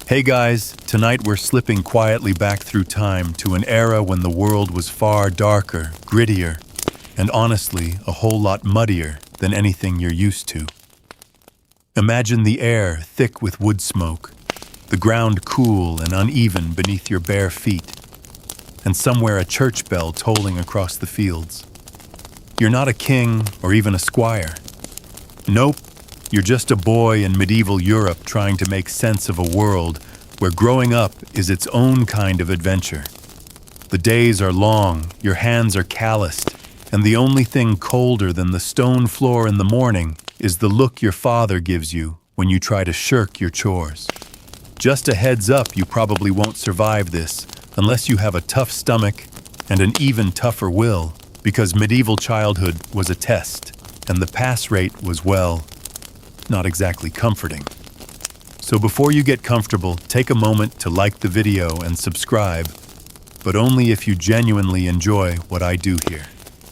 Hey guys, tonight we're slipping quietly back through time to an era when the world was far darker, grittier, and honestly, a whole lot muddier than anything you're used to. Imagine the air thick with wood smoke, the ground cool and uneven beneath your bare feet, and somewhere a church bell tolling across the fields. You're not a king or even a squire. Nope, you're just a boy in medieval Europe trying to make sense of a world where growing up is its own kind of adventure. The days are long, your hands are calloused, and the only thing colder than the stone floor in the morning is the look your father gives you when you try to shirk your chores. Just a heads up, you probably won't survive this unless you have a tough stomach and an even tougher will, because medieval childhood was a test, and the pass rate was, well, not exactly comforting. So before you get comfortable, take a moment to like the video and subscribe, but only if you genuinely enjoy what I do here.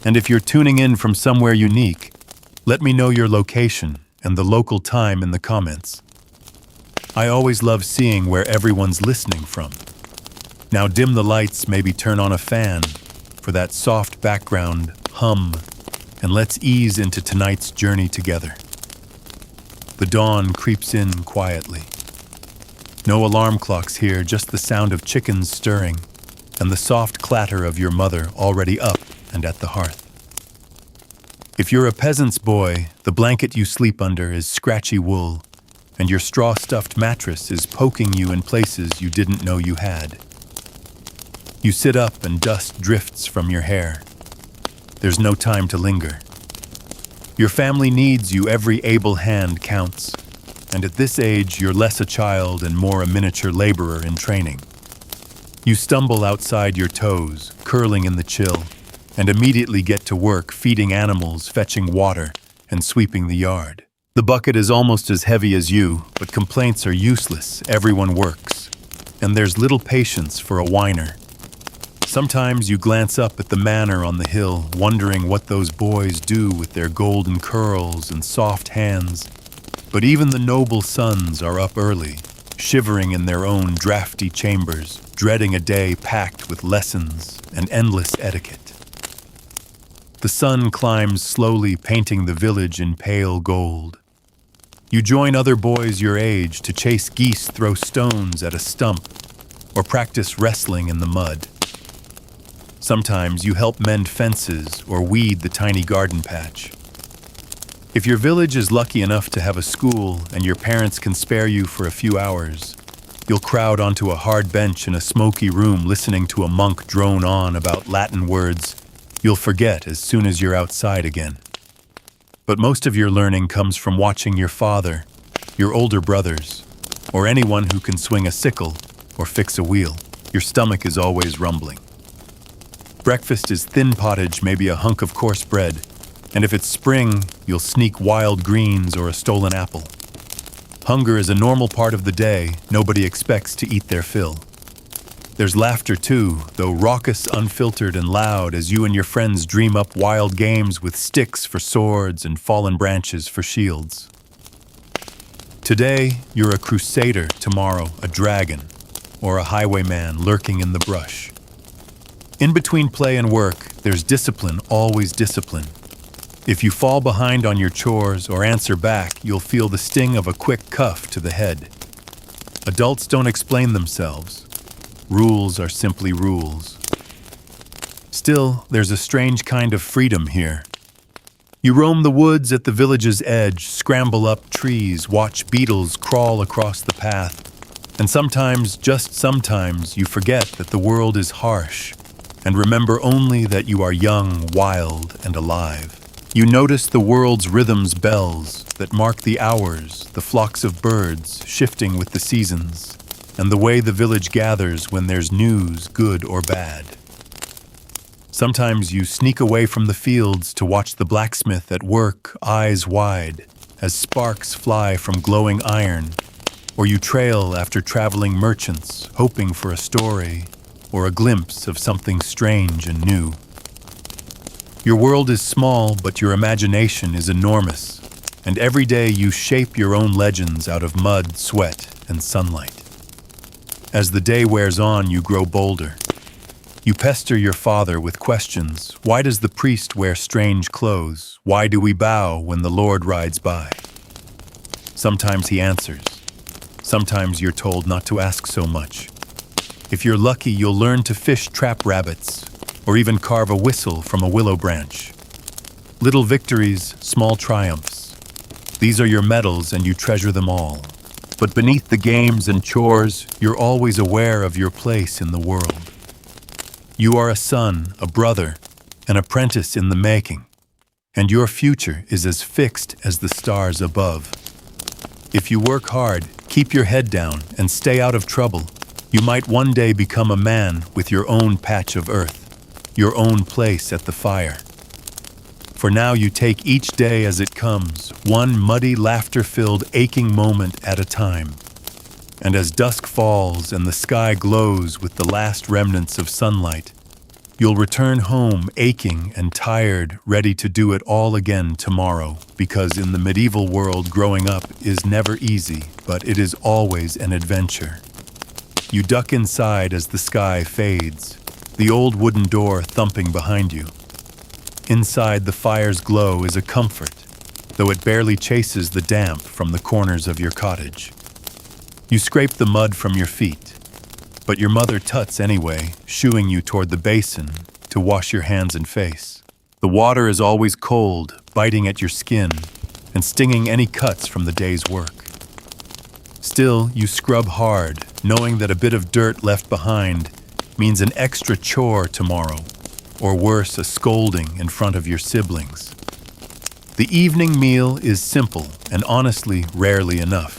And if you're tuning in from somewhere unique, let me know your location and the local time in the comments. I always love seeing where everyone's listening from. Now dim the lights, maybe turn on a fan for that soft background hum, and let's ease into tonight's journey together. The dawn creeps in quietly. No alarm clocks here, just the sound of chickens stirring and the soft clatter of your mother already up and at the hearth. If you're a peasant's boy, the blanket you sleep under is scratchy wool, and your straw-stuffed mattress is poking you in places you didn't know you had. You sit up and dust drifts from your hair. There's no time to linger. Your family needs you, every able hand counts, and at this age you're less a child and more a miniature laborer in training. You stumble outside your toes, curling in the chill, and immediately get to work feeding animals, fetching water, and sweeping the yard. The bucket is almost as heavy as you, but complaints are useless, everyone works, and there's little patience for a whiner. Sometimes you glance up at the manor on the hill, wondering what those boys do with their golden curls and soft hands. But even the noble sons are up early, shivering in their own drafty chambers, dreading a day packed with lessons and endless etiquette. The sun climbs slowly, painting the village in pale gold. You join other boys your age to chase geese, throw stones at a stump, or practice wrestling in the mud. Sometimes you help mend fences or weed the tiny garden patch. If your village is lucky enough to have a school and your parents can spare you for a few hours, you'll crowd onto a hard bench in a smoky room listening to a monk drone on about Latin words you'll forget as soon as you're outside again. But most of your learning comes from watching your father, your older brothers, or anyone who can swing a sickle or fix a wheel. Your stomach is always rumbling. Breakfast is thin pottage, maybe a hunk of coarse bread, and if it's spring, you'll sneak wild greens or a stolen apple. Hunger is a normal part of the day. Nobody expects to eat their fill. There's laughter too, though raucous, unfiltered, and loud, as you and your friends dream up wild games with sticks for swords and fallen branches for shields. Today, you're a crusader, tomorrow a dragon, or a highwayman lurking in the brush. In between play and work, there's discipline, always discipline. If you fall behind on your chores or answer back, you'll feel the sting of a quick cuff to the head. Adults don't explain themselves. Rules are simply rules. Still, there's a strange kind of freedom here. You roam the woods at the village's edge, scramble up trees, watch beetles crawl across the path, and sometimes, just sometimes, you forget that the world is harsh, and remember only that you are young, wild, and alive. You notice the world's rhythms, bells that mark the hours, the flocks of birds shifting with the seasons, and the way the village gathers when there's news, good or bad. Sometimes you sneak away from the fields to watch the blacksmith at work, eyes wide, as sparks fly from glowing iron, or you trail after traveling merchants, hoping for a story or a glimpse of something strange and new. Your world is small, but your imagination is enormous, and every day you shape your own legends out of mud, sweat, and sunlight. As the day wears on, you grow bolder. You pester your father with questions. Why does the priest wear strange clothes? Why do we bow when the Lord rides by? Sometimes he answers. Sometimes you're told not to ask so much. If you're lucky, you'll learn to fish trap rabbits, or even carve a whistle from a willow branch. Little victories, small triumphs. These are your medals, and you treasure them all. But beneath the games and chores, you're always aware of your place in the world. You are a son, a brother, an apprentice in the making, and your future is as fixed as the stars above. If you work hard, keep your head down, and stay out of trouble, you might one day become a man with your own patch of earth, your own place at the fire. For now you take each day as it comes, one muddy, laughter-filled, aching moment at a time. And as dusk falls and the sky glows with the last remnants of sunlight, you'll return home aching and tired, ready to do it all again tomorrow, because in the medieval world growing up is never easy, but it is always an adventure. You duck inside as the sky fades, the old wooden door thumping behind you. Inside, the fire's glow is a comfort, though it barely chases the damp from the corners of your cottage. You scrape the mud from your feet, but your mother tuts anyway, shooing you toward the basin to wash your hands and face. The water is always cold, biting at your skin and stinging any cuts from the day's work. Still, you scrub hard, knowing that a bit of dirt left behind means an extra chore tomorrow, or worse, a scolding in front of your siblings. The evening meal is simple and honestly rarely enough.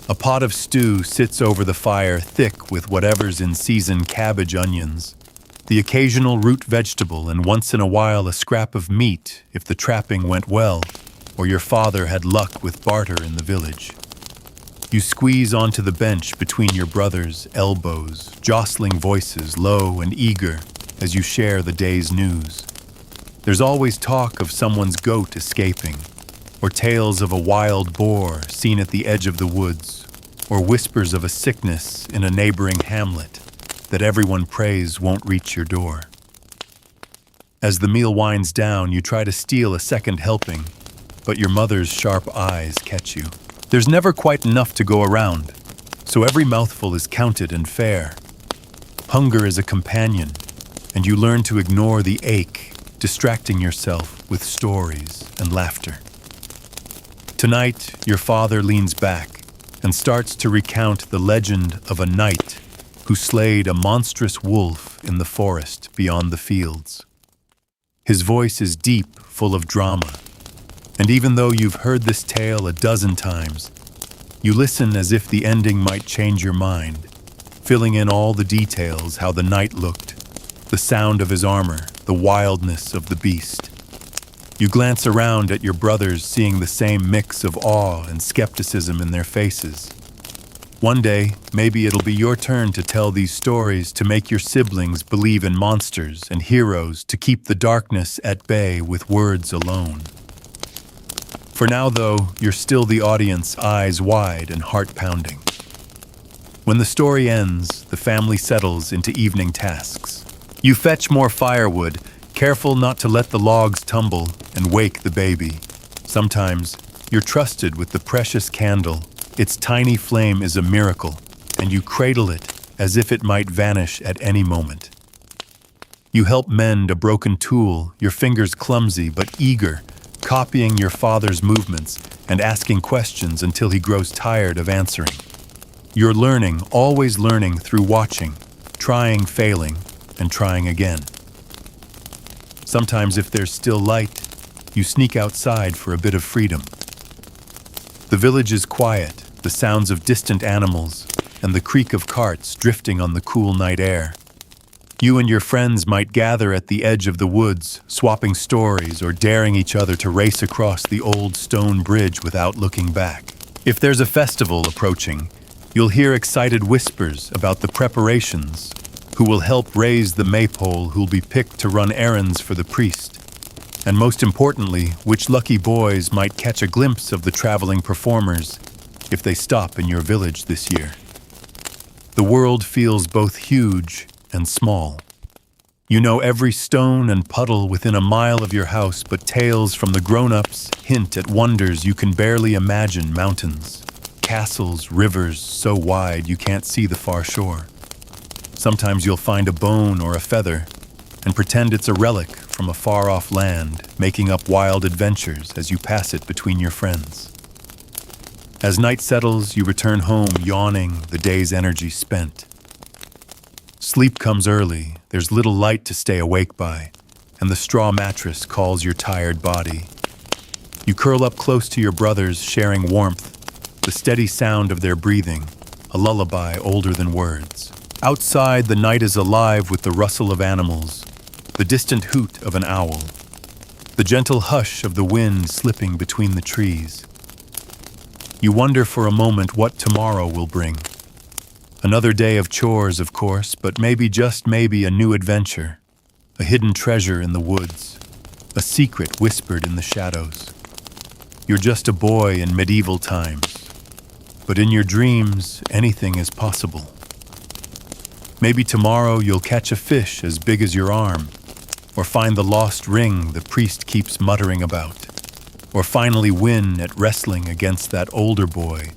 A pot of stew sits over the fire, thick with whatever's in season: cabbage, onions, the occasional root vegetable, and once in a while a scrap of meat if the trapping went well or your father had luck with barter in the village. You squeeze onto the bench between your brothers' elbows, jostling voices low and eager as you share the day's news. There's always talk of someone's goat escaping, or tales of a wild boar seen at the edge of the woods, or whispers of a sickness in a neighboring hamlet that everyone prays won't reach your door. As the meal winds down, you try to steal a second helping, but your mother's sharp eyes catch you. There's never quite enough to go around, so every mouthful is counted and fair. Hunger is a companion, and you learn to ignore the ache, distracting yourself with stories and laughter. Tonight, your father leans back and starts to recount the legend of a knight who slayed a monstrous wolf in the forest beyond the fields. His voice is deep, full of drama, and even though you've heard this tale a dozen times, you listen as if the ending might change your mind, filling in all the details: how the knight looked, the sound of his armor, the wildness of the beast. You glance around at your brothers, seeing the same mix of awe and skepticism in their faces. One day, maybe it'll be your turn to tell these stories to make your siblings believe in monsters and heroes, to keep the darkness at bay with words alone. For now, though, you're still the audience, eyes wide and heart pounding. When the story ends, the family settles into evening tasks. You fetch more firewood, careful not to let the logs tumble and wake the baby. Sometimes, you're trusted with the precious candle. Its tiny flame is a miracle, and you cradle it as if it might vanish at any moment. You help mend a broken tool, your fingers clumsy but eager, copying your father's movements and asking questions until he grows tired of answering. You're learning, always learning through watching, trying, failing, and trying again. Sometimes, if there's still light, you sneak outside for a bit of freedom. The village is quiet, the sounds of distant animals and the creak of carts drifting on the cool night air. You and your friends might gather at the edge of the woods, swapping stories or daring each other to race across the old stone bridge without looking back. If there's a festival approaching, you'll hear excited whispers about the preparations, who will help raise the maypole, who'll be picked to run errands for the priest, and most importantly, which lucky boys might catch a glimpse of the traveling performers if they stop in your village this year. The world feels both huge and small. You know every stone and puddle within a mile of your house, but tales from the grown-ups hint at wonders you can barely imagine: mountains, castles, rivers so wide you can't see the far shore. Sometimes you'll find a bone or a feather and pretend it's a relic from a far-off land, making up wild adventures as you pass it between your friends. As night settles, you return home yawning, the day's energy spent. Sleep comes early, there's little light to stay awake by, and the straw mattress calls your tired body. You curl up close to your brothers, sharing warmth, the steady sound of their breathing, a lullaby older than words. Outside, the night is alive with the rustle of animals, the distant hoot of an owl, the gentle hush of the wind slipping between the trees. You wonder for a moment what tomorrow will bring. Another day of chores, of course, but maybe, just maybe, a new adventure, a hidden treasure in the woods, a secret whispered in the shadows. You're just a boy in medieval times, but in your dreams, anything is possible. Maybe tomorrow you'll catch a fish as big as your arm, or find the lost ring the priest keeps muttering about, or finally win at wrestling against that older boy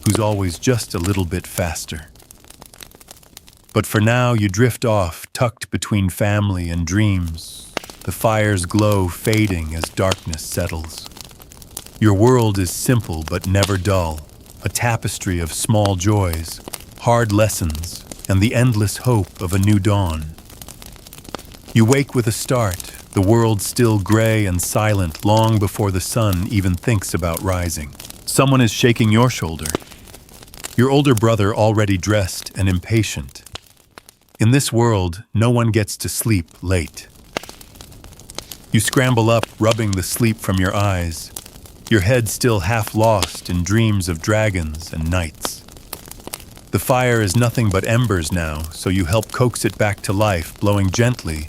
who's always just a little bit faster. But for now, you drift off, tucked between family and dreams, the fire's glow fading as darkness settles. Your world is simple but never dull, a tapestry of small joys, hard lessons, and the endless hope of a new dawn. You wake with a start, the world still gray and silent long before the sun even thinks about rising. Someone is shaking your shoulder. Your older brother, already dressed and impatient. In this world, no one gets to sleep late. You scramble up, rubbing the sleep from your eyes, your head still half lost in dreams of dragons and knights. The fire is nothing but embers now, so you help coax it back to life, blowing gently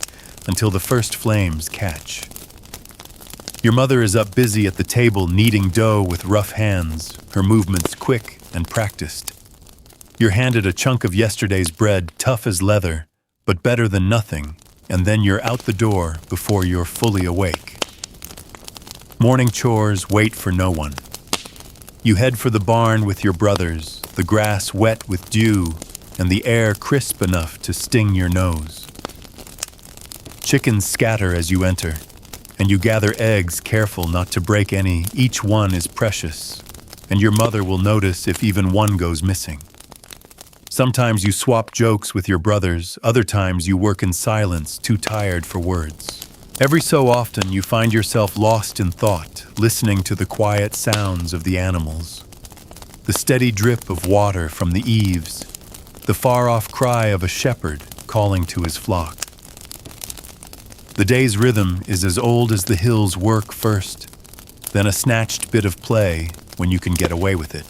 until the first flames catch. Your mother is up busy at the table kneading dough with rough hands, her movements quick and practiced. You're handed a chunk of yesterday's bread, tough as leather, but better than nothing, and then you're out the door before you're fully awake. Morning chores wait for no one. You head for the barn with your brothers, the grass wet with dew, and the air crisp enough to sting your nose. Chickens scatter as you enter, and you gather eggs, careful not to break any. Each one is precious, and your mother will notice if even one goes missing. Sometimes you swap jokes with your brothers, other times you work in silence, too tired for words. Every so often you find yourself lost in thought, listening to the quiet sounds of the animals. The steady drip of water from the eaves, the far-off cry of a shepherd calling to his flock. The day's rhythm is as old as the hills work first, then a snatched bit of play when you can get away with it.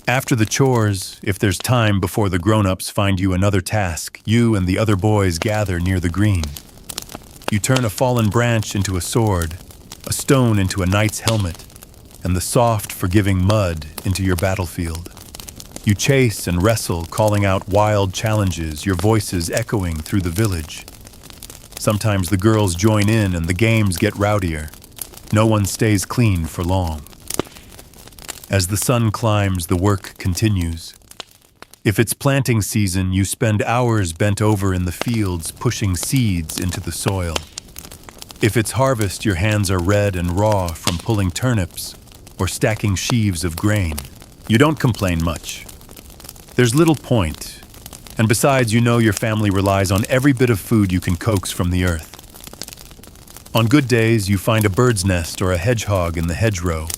After the chores, if there's time before the grown-ups find you another task, you and the other boys gather near the green. You turn a fallen branch into a sword, a stone into a knight's helmet, and the soft, forgiving mud into your battlefield. You chase and wrestle, calling out wild challenges, your voices echoing through the village. Sometimes the girls join in and the games get rowdier. No one stays clean for long. As the sun climbs, the work continues. If it's planting season, you spend hours bent over in the fields, pushing seeds into the soil. If it's harvest, your hands are red and raw from pulling turnips or stacking sheaves of grain. You don't complain much. There's little point. And besides, you know your family relies on every bit of food you can coax from the earth. On good days, you find a bird's nest or a hedgehog in the hedgerow.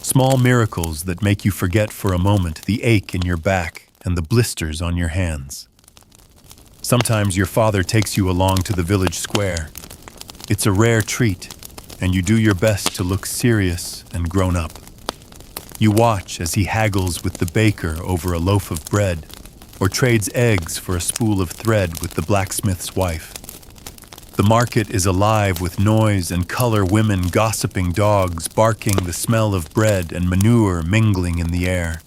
Small miracles that make you forget for a moment the ache in your back and the blisters on your hands. Sometimes your father takes you along to the village square. It's a rare treat, and you do your best to look serious and grown up. You watch as he haggles with the baker over a loaf of bread, or trades eggs for a spool of thread with the blacksmith's wife. The market is alive with noise and color, women gossiping, dogs barking, the smell of bread and manure mingling in the air.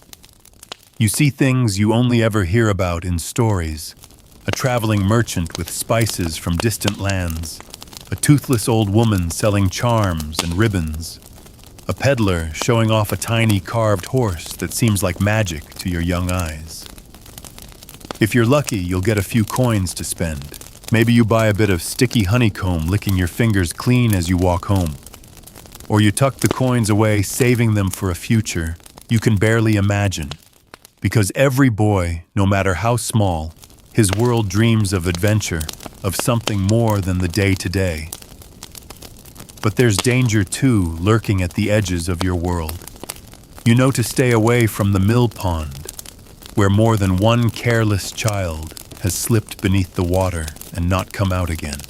You see things you only ever hear about in stories. A traveling merchant with spices from distant lands. A toothless old woman selling charms and ribbons. A peddler showing off a tiny carved horse that seems like magic to your young eyes. If you're lucky, you'll get a few coins to spend. Maybe you buy a bit of sticky honeycomb, licking your fingers clean as you walk home. Or you tuck the coins away, saving them for a future you can barely imagine. Because every boy, no matter how small, his world dreams of adventure, of something more than the day-to-day. But there's danger too, lurking at the edges of your world. You know to stay away from the mill pond, where more than one careless child has slipped beneath the water and not come out again.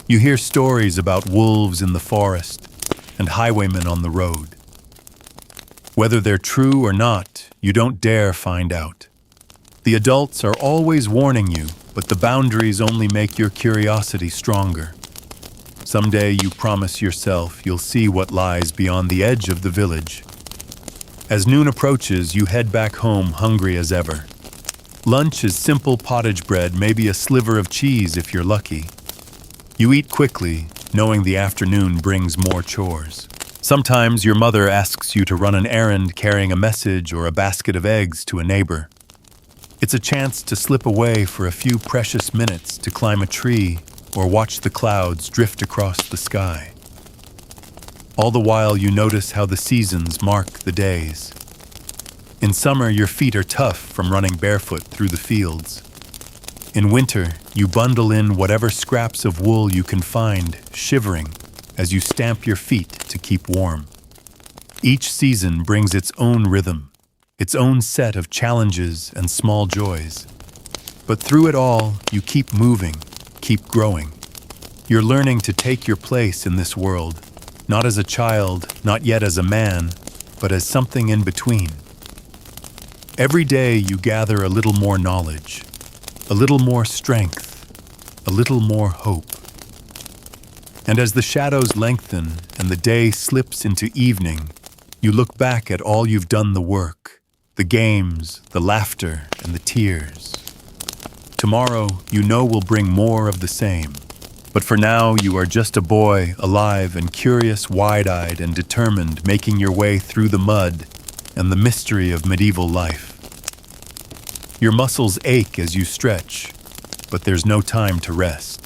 You hear stories about wolves in the forest and highwaymen on the road. Whether they're true or not, you don't dare find out. The adults are always warning you, but the boundaries only make your curiosity stronger. Someday you promise yourself you'll see what lies beyond the edge of the village. As noon approaches, you head back home hungry as ever. Lunch is simple pottage bread, maybe a sliver of cheese if you're lucky. You eat quickly, knowing the afternoon brings more chores. Sometimes your mother asks you to run an errand carrying a message or a basket of eggs to a neighbor. It's a chance to slip away for a few precious minutes to climb a tree or watch the clouds drift across the sky. All the while you notice how the seasons mark the days. In summer, your feet are tough from running barefoot through the fields. In winter, you bundle in whatever scraps of wool you can find, shivering as you stamp your feet to keep warm. Each season brings its own rhythm, its own set of challenges and small joys. But through it all, you keep moving, keep growing. You're learning to take your place in this world, not as a child, not yet as a man, but as something in between. Every day you gather a little more knowledge, a little more strength, a little more hope. And as the shadows lengthen and the day slips into evening, you look back at all you've done, the work, the games, the laughter, and the tears. Tomorrow, you know, will bring more of the same. But for now, you are just a boy, alive and curious, wide-eyed and determined, making your way through the mud and the mystery of medieval life. Your muscles ache as you stretch, but there's no time to rest.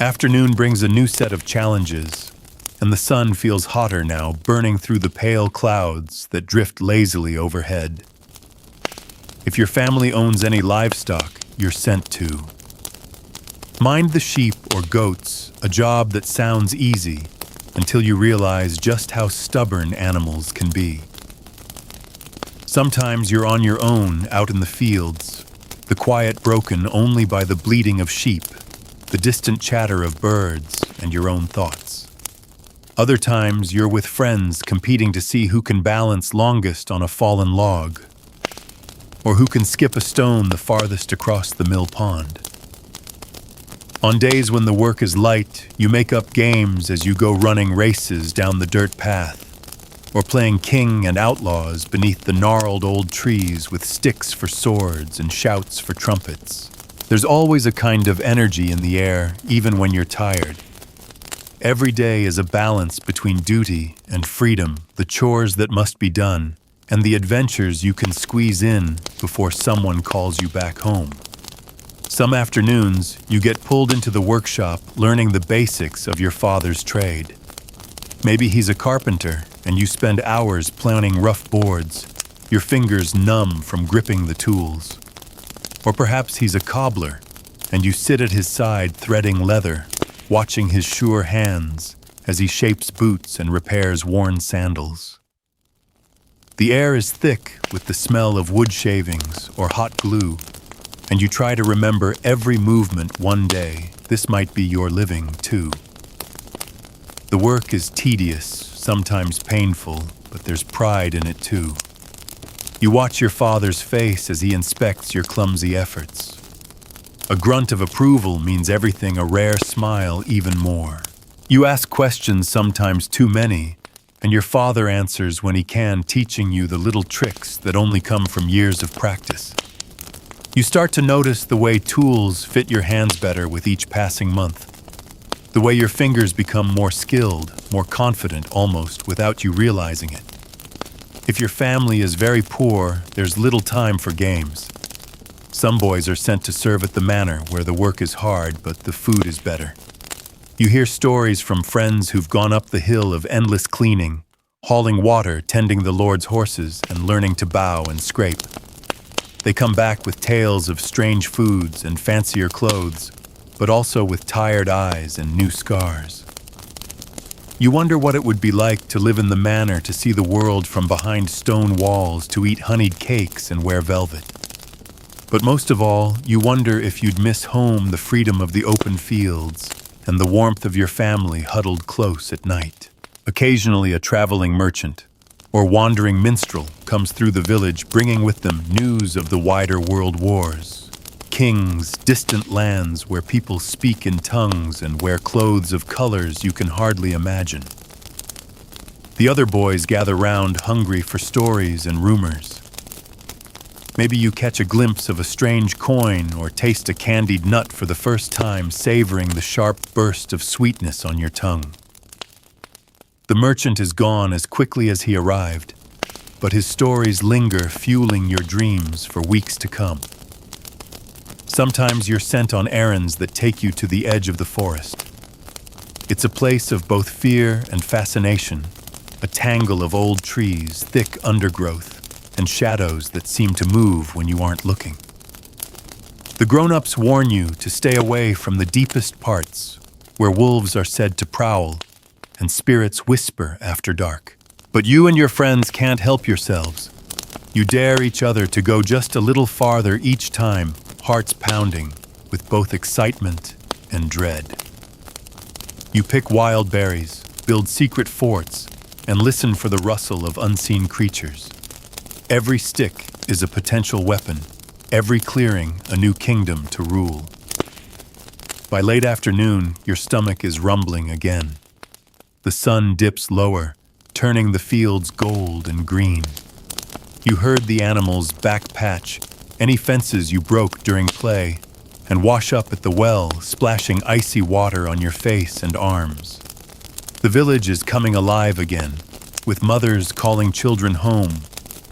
Afternoon brings a new set of challenges, and the sun feels hotter now, burning through the pale clouds that drift lazily overhead. If your family owns any livestock, you're sent to. Mind the sheep or goats, a job that sounds easy until you realize just how stubborn animals can be. Sometimes you're on your own out in the fields, the quiet broken only by the bleating of sheep, the distant chatter of birds, and your own thoughts. Other times you're with friends competing to see who can balance longest on a fallen log, or who can skip a stone the farthest across the mill pond. On days when the work is light, you make up games as you go running races down the dirt path, or playing king and outlaws beneath the gnarled old trees with sticks for swords and shouts for trumpets. There's always a kind of energy in the air, even when you're tired. Every day is a balance between duty and freedom, the chores that must be done, and the adventures you can squeeze in before someone calls you back home. Some afternoons, you get pulled into the workshop learning the basics of your father's trade. Maybe he's a carpenter, and you spend hours planing rough boards, your fingers numb from gripping the tools. Or perhaps he's a cobbler, and you sit at his side threading leather, watching his sure hands as he shapes boots and repairs worn sandals. The air is thick with the smell of wood shavings or hot glue, and you try to remember every movement. One day. This might be your living, too. The work is tedious, sometimes painful, but there's pride in it, too. You watch your father's face as he inspects your clumsy efforts. A grunt of approval means everything, a rare smile even more. You ask questions, sometimes too many, And your father answers when he can, teaching you the little tricks that only come from years of practice. You start to notice the way tools fit your hands better with each passing month. The way your fingers become more skilled, more confident almost, without you realizing it. If your family is very poor, there's little time for games. Some boys are sent to serve at the manor where the work is hard, but the food is better. You hear stories from friends who've gone up the hill of endless cleaning, hauling water, tending the Lord's horses, and learning to bow and scrape. They come back with tales of strange foods and fancier clothes, but also with tired eyes and new scars. You wonder what it would be like to live in the manor, to see the world from behind stone walls, to eat honeyed cakes and wear velvet. But most of all, you wonder if you'd miss home, the freedom of the open fields, and the warmth of your family huddled close at night. Occasionally a traveling merchant or wandering minstrel comes through the village, bringing with them news of the wider world wars. Kings, distant lands where people speak in tongues and wear clothes of colors you can hardly imagine. The other boys gather round, hungry for stories and rumors. Maybe you catch a glimpse of a strange coin or taste a candied nut for the first time, savoring the sharp burst of sweetness on your tongue. The merchant is gone as quickly as he arrived, but his stories linger, fueling your dreams for weeks to come. Sometimes you're sent on errands that take you to the edge of the forest. It's a place of both fear and fascination, a tangle of old trees, thick undergrowth, and shadows that seem to move when you aren't looking. The grown-ups warn you to stay away from the deepest parts, where wolves are said to prowl and spirits whisper after dark. But you and your friends can't help yourselves. You dare each other to go just a little farther each time, hearts pounding with both excitement and dread. You pick wild berries, build secret forts, and listen for the rustle of unseen creatures. Every stick is a potential weapon, every clearing a new kingdom to rule. By late afternoon, your stomach is rumbling again. The sun dips lower, turning the fields gold and green. You herd the animals, back patch any fences you broke during play, and wash up at the well, splashing icy water on your face and arms. The village is coming alive again, with mothers calling children home,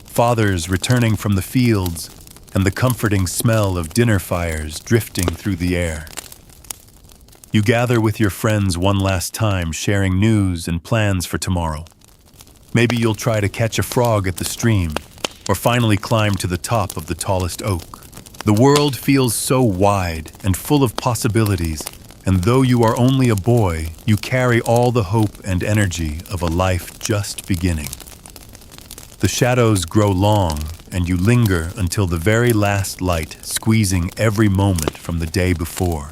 fathers returning from the fields, and the comforting smell of dinner fires drifting through the air. You gather with your friends one last time, sharing news and plans for tomorrow. Maybe you'll try to catch a frog at the stream, or finally climb to the top of the tallest oak. The world feels so wide and full of possibilities, and though you are only a boy, you carry all the hope and energy of a life just beginning. The shadows grow long, and you linger until the very last light, squeezing every moment from the day before.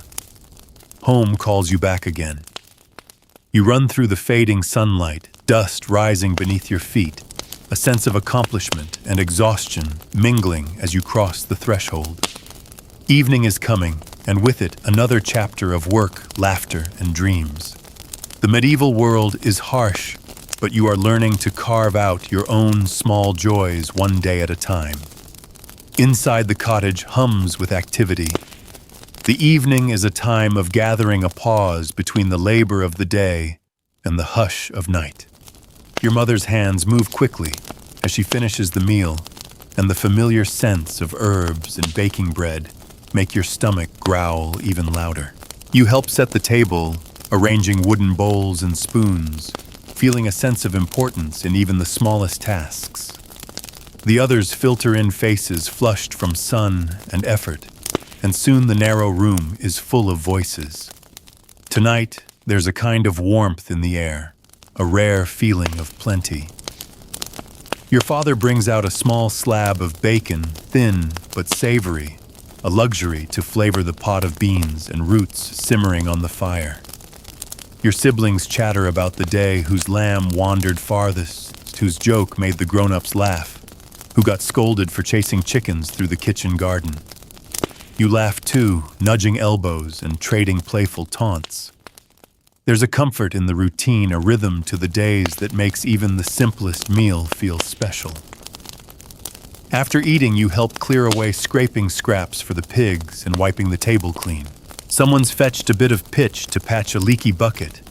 Home calls you back again. You run through the fading sunlight, dust rising beneath your feet, a sense of accomplishment and exhaustion mingling as you cross the threshold. Evening is coming, and with it another chapter of work, laughter, and dreams. The medieval world is harsh, but you are learning to carve out your own small joys one day at a time. Inside the cottage hums with activity. The evening is a time of gathering, a pause between the labor of the day and the hush of night. Your mother's hands move quickly as she finishes the meal, and the familiar scents of herbs and baking bread make your stomach growl even louder. You help set the table, arranging wooden bowls and spoons, feeling a sense of importance in even the smallest tasks. The others filter in, faces flushed from sun and effort, and soon the narrow room is full of voices. Tonight, there's a kind of warmth in the air, a rare feeling of plenty. Your father brings out a small slab of bacon, thin but savory, a luxury to flavor the pot of beans and roots simmering on the fire. Your siblings chatter about the day, whose lamb wandered farthest, whose joke made the grown-ups laugh, who got scolded for chasing chickens through the kitchen garden. You laugh too, nudging elbows and trading playful taunts. There's a comfort in the routine, a rhythm to the days that makes even the simplest meal feel special. After eating, you help clear away scraping scraps for the pigs and wiping the table clean. Someone's fetched a bit of pitch to patch a leaky bucket,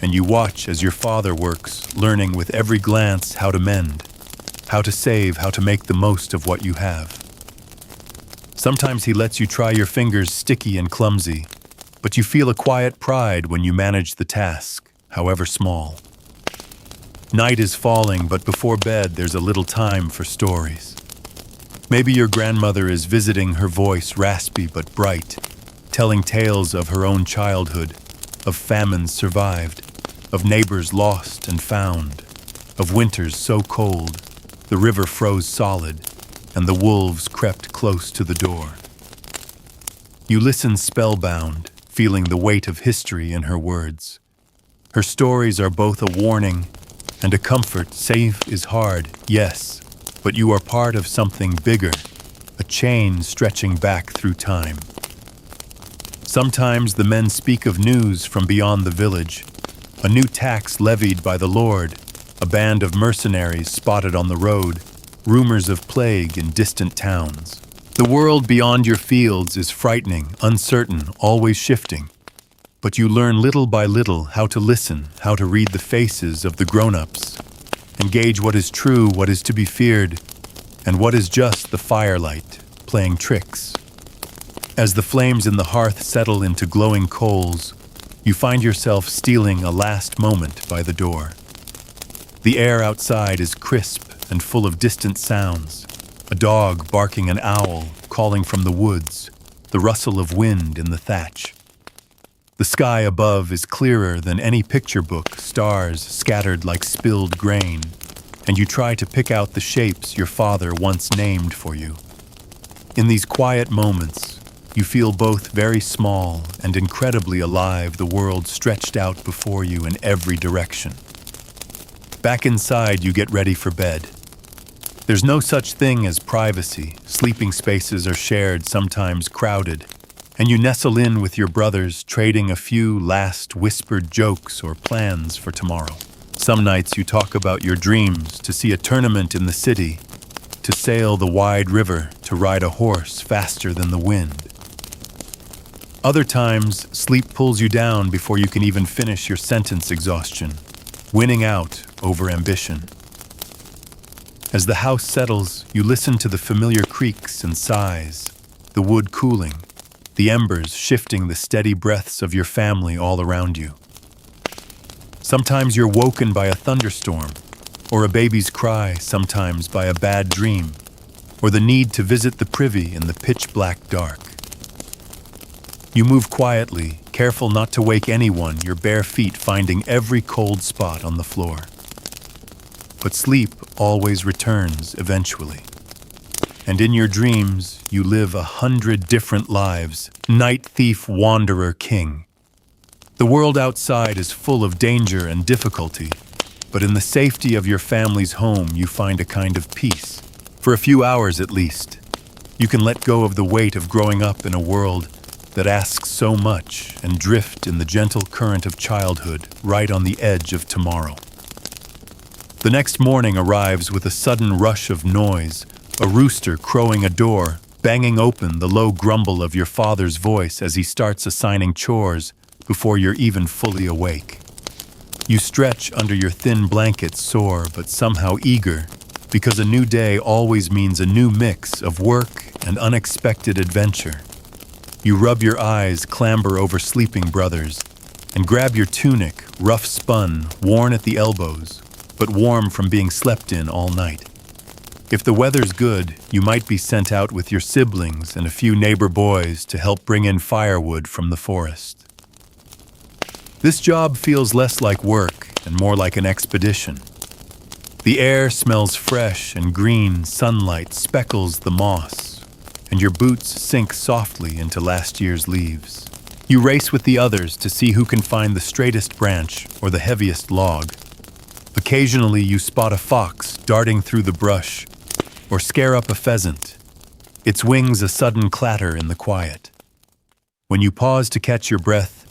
and you watch as your father works, learning with every glance how to mend, how to save, how to make the most of what you have. Sometimes he lets you try your fingers sticky and clumsy, but you feel a quiet pride when you manage the task, however small. Night is falling, but before bed there's a little time for stories. Maybe your grandmother is visiting, her voice raspy but bright, telling tales of her own childhood, of famines survived, of neighbors lost and found, of winters so cold, the river froze solid, and the wolves crept close to the door. You listen spellbound, feeling the weight of history in her words. Her stories are both a warning and a comfort. Safe is hard, yes, but you are part of something bigger, a chain stretching back through time. Sometimes the men speak of news from beyond the village, a new tax levied by the Lord, a band of mercenaries spotted on the road, rumors of plague in distant towns. The world beyond your fields is frightening, uncertain, always shifting. But you learn little by little how to listen, how to read the faces of the grown-ups, and gauge what is true, what is to be feared, and what is just the firelight playing tricks. As the flames in the hearth settle into glowing coals, you find yourself stealing a last moment by the door. The air outside is crisp and full of distant sounds, a dog barking, an owl calling from the woods, the rustle of wind in the thatch. The sky above is clearer than any picture book, stars scattered like spilled grain, and you try to pick out the shapes your father once named for you. In these quiet moments, you feel both very small and incredibly alive, the world stretched out before you in every direction. Back inside, you get ready for bed. There's no such thing as privacy. Sleeping spaces are shared, sometimes crowded, and you nestle in with your brothers, trading a few last whispered jokes or plans for tomorrow. Some nights you talk about your dreams, to see a tournament in the city, to sail the wide river, to ride a horse faster than the wind. Other times, sleep pulls you down before you can even finish your sentence, exhaustion, winning out over ambition. As the house settles, you listen to the familiar creaks and sighs, the wood cooling, the embers shifting, the steady breaths of your family all around you. Sometimes you're woken by a thunderstorm, or a baby's cry, sometimes by a bad dream, or the need to visit the privy in the pitch-black dark. You move quietly, careful not to wake anyone, your bare feet finding every cold spot on the floor. But sleep always returns eventually. And in your dreams, you live 100 different lives, night thief, wanderer, king. The world outside is full of danger and difficulty, but in the safety of your family's home, you find a kind of peace. For a few hours at least, you can let go of the weight of growing up in a world that asks so much and drift in the gentle current of childhood right on the edge of tomorrow. The next morning arrives with a sudden rush of noise, a rooster crowing a door, banging open, the low grumble of your father's voice as he starts assigning chores before you're even fully awake. You stretch under your thin blankets, sore but somehow eager, because a new day always means a new mix of work and unexpected adventure. You rub your eyes, clamber over sleeping brothers, and grab your tunic, rough spun, worn at the elbows, but warm from being slept in all night. If the weather's good, you might be sent out with your siblings and a few neighbor boys to help bring in firewood from the forest. This job feels less like work and more like an expedition. The air smells fresh and green, sunlight speckles the moss, and your boots sink softly into last year's leaves. You race with the others to see who can find the straightest branch or the heaviest log. Occasionally you spot a fox darting through the brush, or scare up a pheasant, its wings a sudden clatter in the quiet. When you pause to catch your breath,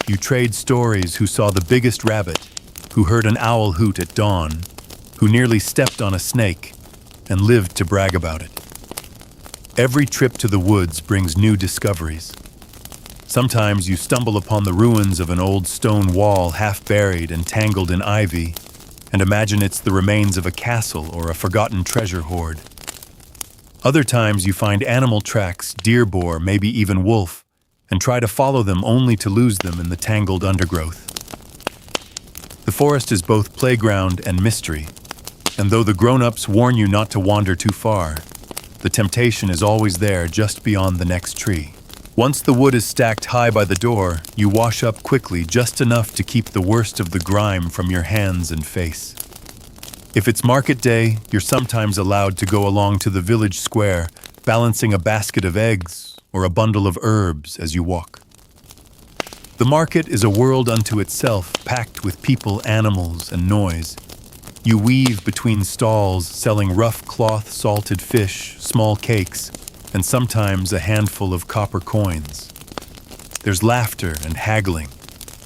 you trade stories: who saw the biggest rabbit, who heard an owl hoot at dawn, who nearly stepped on a snake, and lived to brag about it. Every trip to the woods brings new discoveries. Sometimes you stumble upon the ruins of an old stone wall half buried and tangled in ivy, and imagine it's the remains of a castle or a forgotten treasure hoard. Other times you find animal tracks, deer, boar, maybe even wolf, and try to follow them only to lose them in the tangled undergrowth. The forest is both playground and mystery, and though the grown-ups warn you not to wander too far, the temptation is always there just beyond the next tree. Once the wood is stacked high by the door, you wash up quickly, just enough to keep the worst of the grime from your hands and face. If it's market day, you're sometimes allowed to go along to the village square, balancing a basket of eggs or a bundle of herbs as you walk. The market is a world unto itself, packed with people, animals, and noise. You weave between stalls, selling rough cloth, salted fish, small cakes, and sometimes a handful of copper coins. There's laughter and haggling,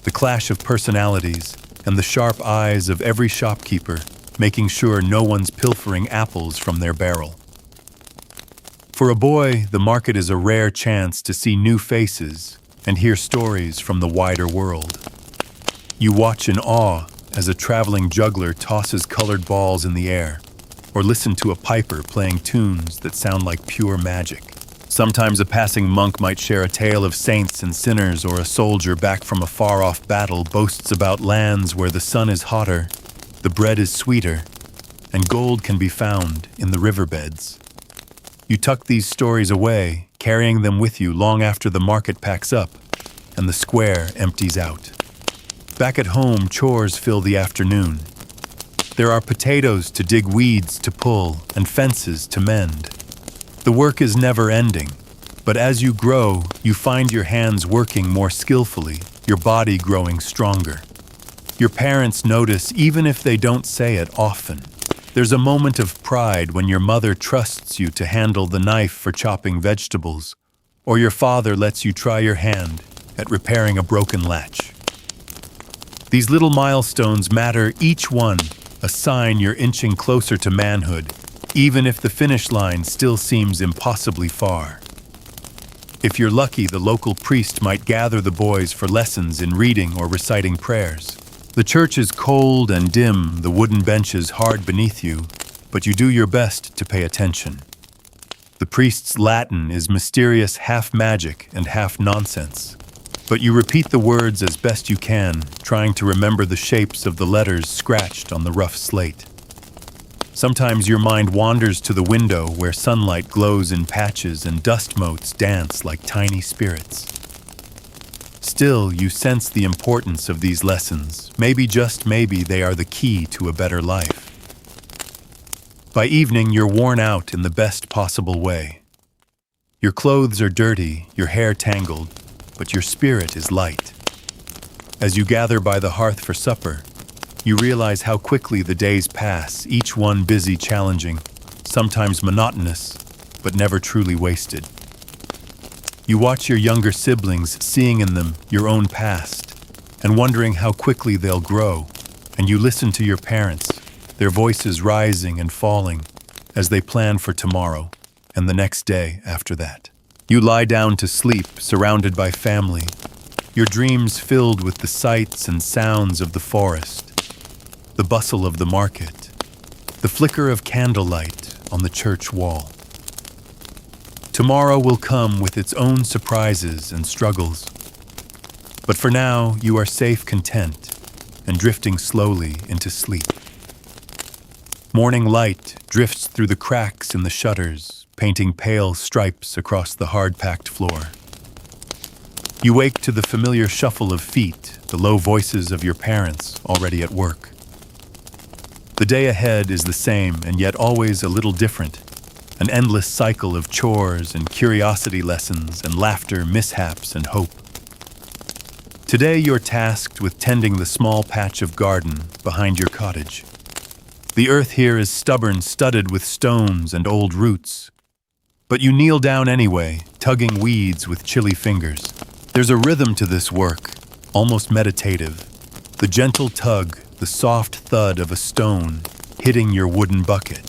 the clash of personalities, and the sharp eyes of every shopkeeper, making sure no one's pilfering apples from their barrel. For a boy, the market is a rare chance to see new faces and hear stories from the wider world. You watch in awe as a traveling juggler tosses colored balls in the air, or listen to a piper playing tunes that sound like pure magic. Sometimes a passing monk might share a tale of saints and sinners, or a soldier back from a far-off battle boasts about lands where the sun is hotter, the bread is sweeter, and gold can be found in the riverbeds. You tuck these stories away, carrying them with you long after the market packs up and the square empties out. Back at home, chores fill the afternoon. There are potatoes to dig, weeds to pull, and fences to mend. The work is never ending, but as you grow, you find your hands working more skillfully, your body growing stronger. Your parents notice even if they don't say it often. There's a moment of pride when your mother trusts you to handle the knife for chopping vegetables, or your father lets you try your hand at repairing a broken latch. These little milestones matter, each one a sign you're inching closer to manhood, even if the finish line still seems impossibly far. If you're lucky, the local priest might gather the boys for lessons in reading or reciting prayers. The church is cold and dim, the wooden benches hard beneath you, but you do your best to pay attention. The priest's Latin is mysterious, half magic and half nonsense. But you repeat the words as best you can, trying to remember the shapes of the letters scratched on the rough slate. Sometimes your mind wanders to the window where sunlight glows in patches and dust motes dance like tiny spirits. Still, you sense the importance of these lessons. Maybe, just maybe, they are the key to a better life. By evening, you're worn out in the best possible way. Your clothes are dirty, your hair tangled, but your spirit is light. As you gather by the hearth for supper, you realize how quickly the days pass, each one busy, challenging, sometimes monotonous, but never truly wasted. You watch your younger siblings, seeing in them your own past, and wondering how quickly they'll grow, and you listen to your parents, their voices rising and falling as they plan for tomorrow and the next day after that. You lie down to sleep, surrounded by family, your dreams filled with the sights and sounds of the forest, the bustle of the market, the flicker of candlelight on the church wall. Tomorrow will come with its own surprises and struggles, but for now you are safe, content, and drifting slowly into sleep. Morning light drifts through the cracks in the shutters, painting pale stripes across the hard-packed floor. You wake to the familiar shuffle of feet, the low voices of your parents already at work. The day ahead is the same and yet always a little different, an endless cycle of chores and curiosity lessons and laughter, mishaps, and hope. Today you're tasked with tending the small patch of garden behind your cottage. The earth here is stubborn, studded with stones and old roots. But you kneel down anyway, tugging weeds with chilly fingers. There's a rhythm to this work, almost meditative. The gentle tug, the soft thud of a stone hitting your wooden bucket,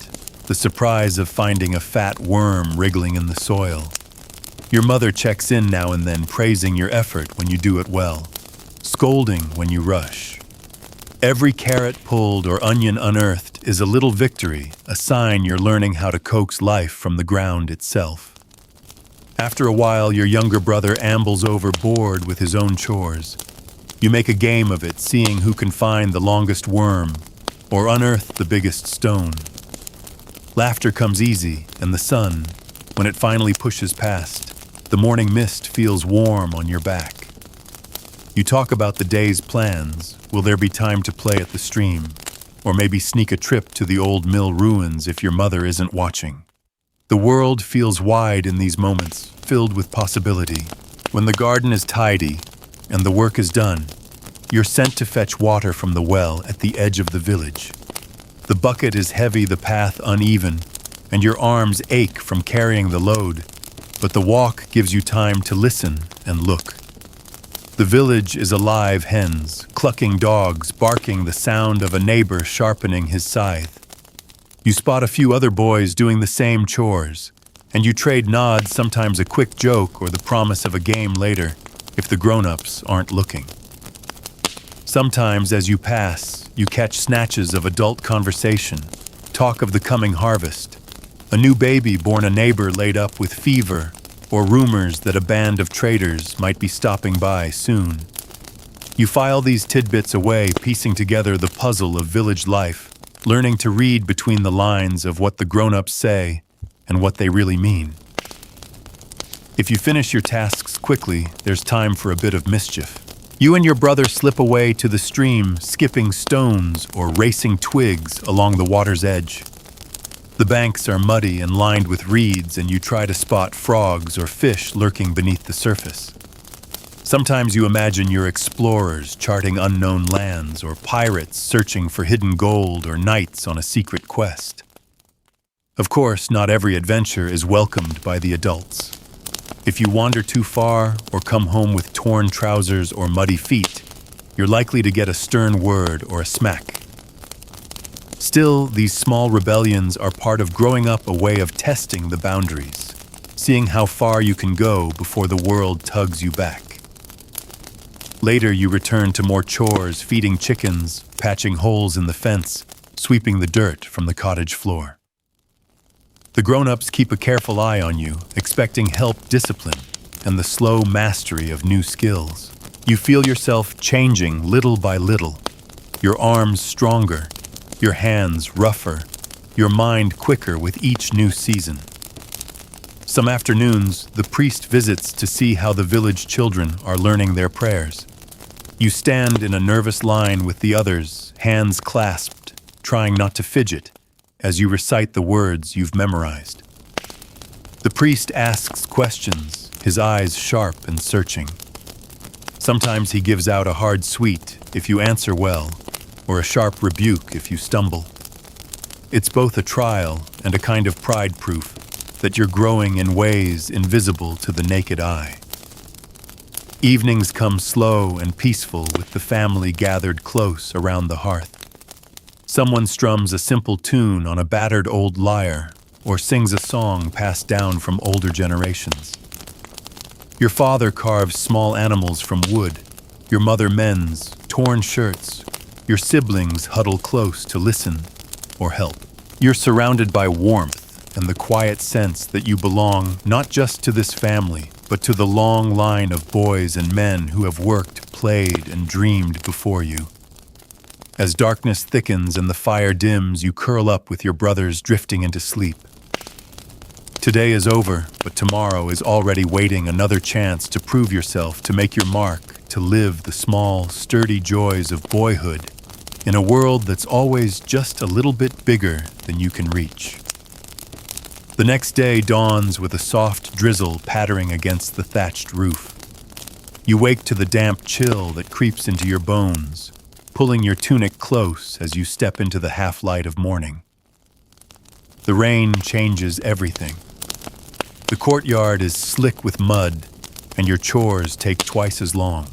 the surprise of finding a fat worm wriggling in the soil. Your mother checks in now and then, praising your effort when you do it well, scolding when you rush. Every carrot pulled or onion unearthed is a little victory, a sign you're learning how to coax life from the ground itself. After a while, your younger brother ambles over bored with his own chores. You make a game of it, seeing who can find the longest worm or unearth the biggest stone. Laughter comes easy, and the sun, when it finally pushes past, the morning mist feels warm on your back. You talk about the day's plans. Will there be time to play at the stream? Or maybe sneak a trip to the old mill ruins if your mother isn't watching? The world feels wide in these moments, filled with possibility. When the garden is tidy and the work is done, you're sent to fetch water from the well at the edge of the village. The bucket is heavy, the path uneven, and your arms ache from carrying the load, but the walk gives you time to listen and look. The village is alive, hens, clucking dogs, barking, the sound of a neighbor sharpening his scythe. You spot a few other boys doing the same chores, and you trade nods, sometimes a quick joke or the promise of a game later, if the grown-ups aren't looking. Sometimes as you pass, you catch snatches of adult conversation, talk of the coming harvest, a new baby born a neighbor laid up with fever, or rumors that a band of traders might be stopping by soon. You file these tidbits away, piecing together the puzzle of village life, learning to read between the lines of what the grown-ups say and what they really mean. If you finish your tasks quickly, there's time for a bit of mischief. You and your brother slip away to the stream, skipping stones or racing twigs along the water's edge. The banks are muddy and lined with reeds, and you try to spot frogs or fish lurking beneath the surface. Sometimes you imagine you're explorers charting unknown lands, or pirates searching for hidden gold, or knights on a secret quest. Of course, not every adventure is welcomed by the adults. If you wander too far or come home with torn trousers or muddy feet, you're likely to get a stern word or a smack. Still, these small rebellions are part of growing up, a way of testing the boundaries, seeing how far you can go before the world tugs you back. Later, you return to more chores, feeding chickens, patching holes in the fence, sweeping the dirt from the cottage floor. The grown-ups keep a careful eye on you, expecting help, discipline, and the slow mastery of new skills. You feel yourself changing little by little, your arms stronger, your hands rougher, your mind quicker with each new season. Some afternoons, the priest visits to see how the village children are learning their prayers. You stand in a nervous line with the others, hands clasped, trying not to fidget, as you recite the words you've memorized. The priest asks questions, his eyes sharp and searching. Sometimes he gives out a hard sweet if you answer well, or a sharp rebuke if you stumble. It's both a trial and a kind of pride proof that you're growing in ways invisible to the naked eye. Evenings come slow and peaceful with the family gathered close around the hearth. Someone strums a simple tune on a battered old lyre or sings a song passed down from older generations. Your father carves small animals from wood. Your mother mends torn shirts. Your siblings huddle close to listen or help. You're surrounded by warmth and the quiet sense that you belong not just to this family, but to the long line of boys and men who have worked, played, and dreamed before you. As darkness thickens and the fire dims, you curl up with your brothers, drifting into sleep. Today is over, but tomorrow is already waiting, another chance to prove yourself, to make your mark, to live the small, sturdy joys of boyhood in a world that's always just a little bit bigger than you can reach. The next day dawns with a soft drizzle pattering against the thatched roof. You wake to the damp chill that creeps into your bones, pulling your tunic close as you step into the half-light of morning. The rain changes everything. The courtyard is slick with mud, and your chores take twice as long.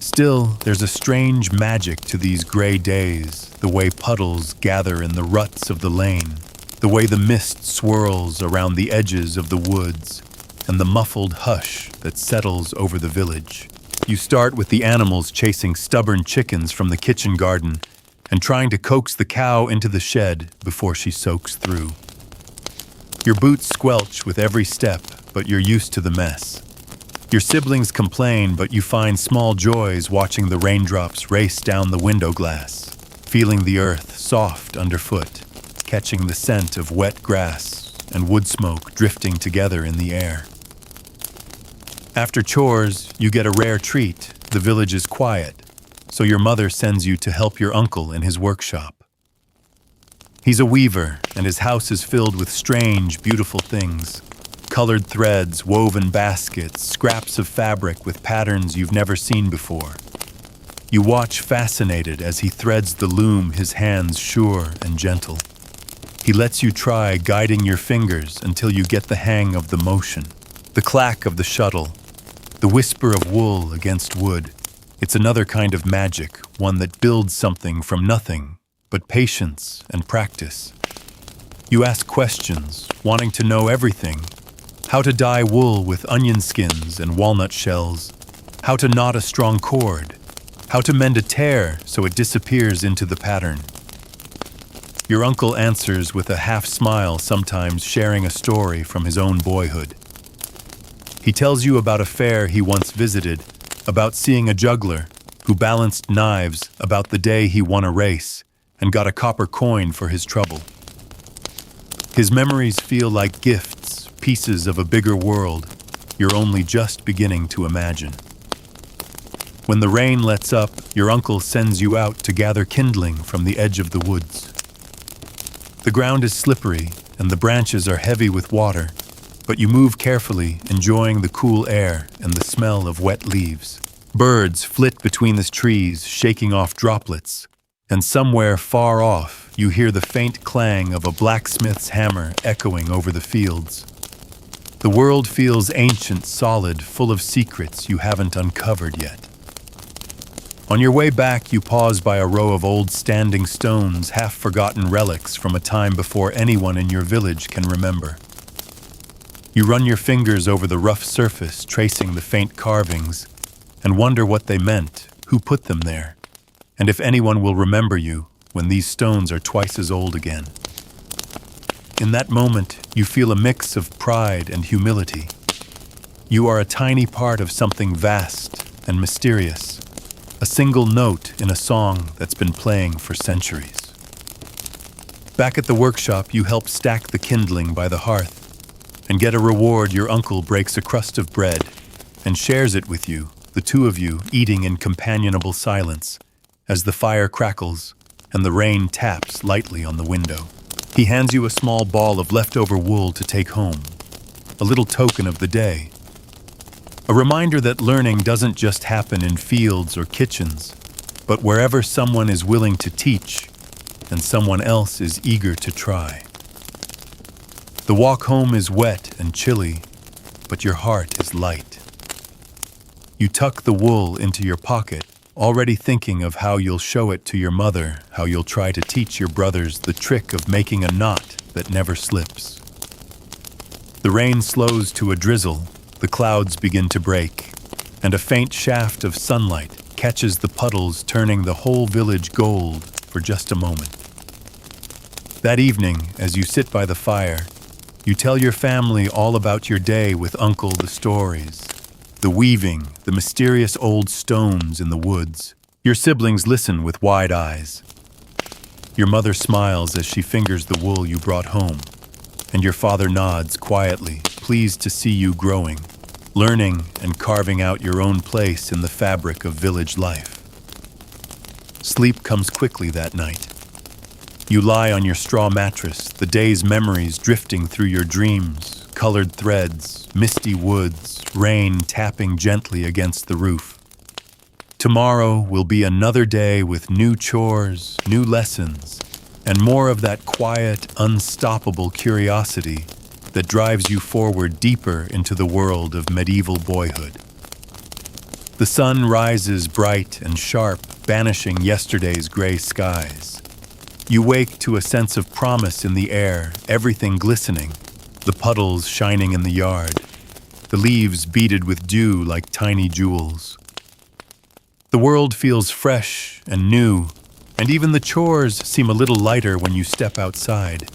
Still, there's a strange magic to these gray days, the way puddles gather in the ruts of the lane, the way the mist swirls around the edges of the woods, and the muffled hush that settles over the village. You start with the animals chasing stubborn chickens from the kitchen garden and trying to coax the cow into the shed before she soaks through. Your boots squelch with every step, but you're used to the mess. Your siblings complain, but you find small joys watching the raindrops race down the window glass, feeling the earth soft underfoot, catching the scent of wet grass and wood smoke drifting together in the air. After chores, you get a rare treat. The village is quiet, so your mother sends you to help your uncle in his workshop. He's a weaver, and his house is filled with strange, beautiful things. Colored threads, woven baskets, scraps of fabric with patterns you've never seen before. You watch fascinated as he threads the loom, his hands sure and gentle. He lets you try guiding your fingers until you get the hang of the motion, the clack of the shuttle, the whisper of wool against wood. It's another kind of magic, one that builds something from nothing, but patience and practice. You ask questions, wanting to know everything. How to dye wool with onion skins and walnut shells, how to knot a strong cord, how to mend a tear so it disappears into the pattern. Your uncle answers with a half smile, sometimes sharing a story from his own boyhood. He tells you about a fair he once visited, about seeing a juggler who balanced knives, about the day he won a race and got a copper coin for his trouble. His memories feel like gifts, pieces of a bigger world you're only just beginning to imagine. When the rain lets up, your uncle sends you out to gather kindling from the edge of the woods. The ground is slippery and the branches are heavy with water, but you move carefully, enjoying the cool air and the smell of wet leaves. Birds flit between the trees, shaking off droplets, and somewhere far off you hear the faint clang of a blacksmith's hammer echoing over the fields. The world feels ancient, solid, full of secrets you haven't uncovered yet. On your way back, you pause by a row of old standing stones, half-forgotten relics from a time before anyone in your village can remember. You run your fingers over the rough surface, tracing the faint carvings, and wonder what they meant, who put them there, and if anyone will remember you when these stones are twice as old again. In that moment, you feel a mix of pride and humility. You are a tiny part of something vast and mysterious, a single note in a song that's been playing for centuries. Back at the workshop, you help stack the kindling by the hearth, and get a reward. Your uncle breaks a crust of bread and shares it with you, the two of you eating in companionable silence as the fire crackles and the rain taps lightly on the window. He hands you a small ball of leftover wool to take home, a little token of the day. A reminder that learning doesn't just happen in fields or kitchens, but wherever someone is willing to teach and someone else is eager to try. The walk home is wet and chilly, but your heart is light. You tuck the wool into your pocket, already thinking of how you'll show it to your mother, how you'll try to teach your brothers the trick of making a knot that never slips. The rain slows to a drizzle, the clouds begin to break, and a faint shaft of sunlight catches the puddles, turning the whole village gold for just a moment. That evening, as you sit by the fire, you tell your family all about your day with Uncle, the stories, the weaving, the mysterious old stones in the woods. Your siblings listen with wide eyes. Your mother smiles as she fingers the wool you brought home, and your father nods quietly, pleased to see you growing, learning and carving out your own place in the fabric of village life. Sleep comes quickly that night. You lie on your straw mattress, the day's memories drifting through your dreams, colored threads, misty woods, rain tapping gently against the roof. Tomorrow will be another day with new chores, new lessons, and more of that quiet, unstoppable curiosity that drives you forward deeper into the world of medieval boyhood. The sun rises bright and sharp, banishing yesterday's gray skies. You wake to a sense of promise in the air, everything glistening, the puddles shining in the yard, the leaves beaded with dew like tiny jewels. The world feels fresh and new, and even the chores seem a little lighter when you step outside,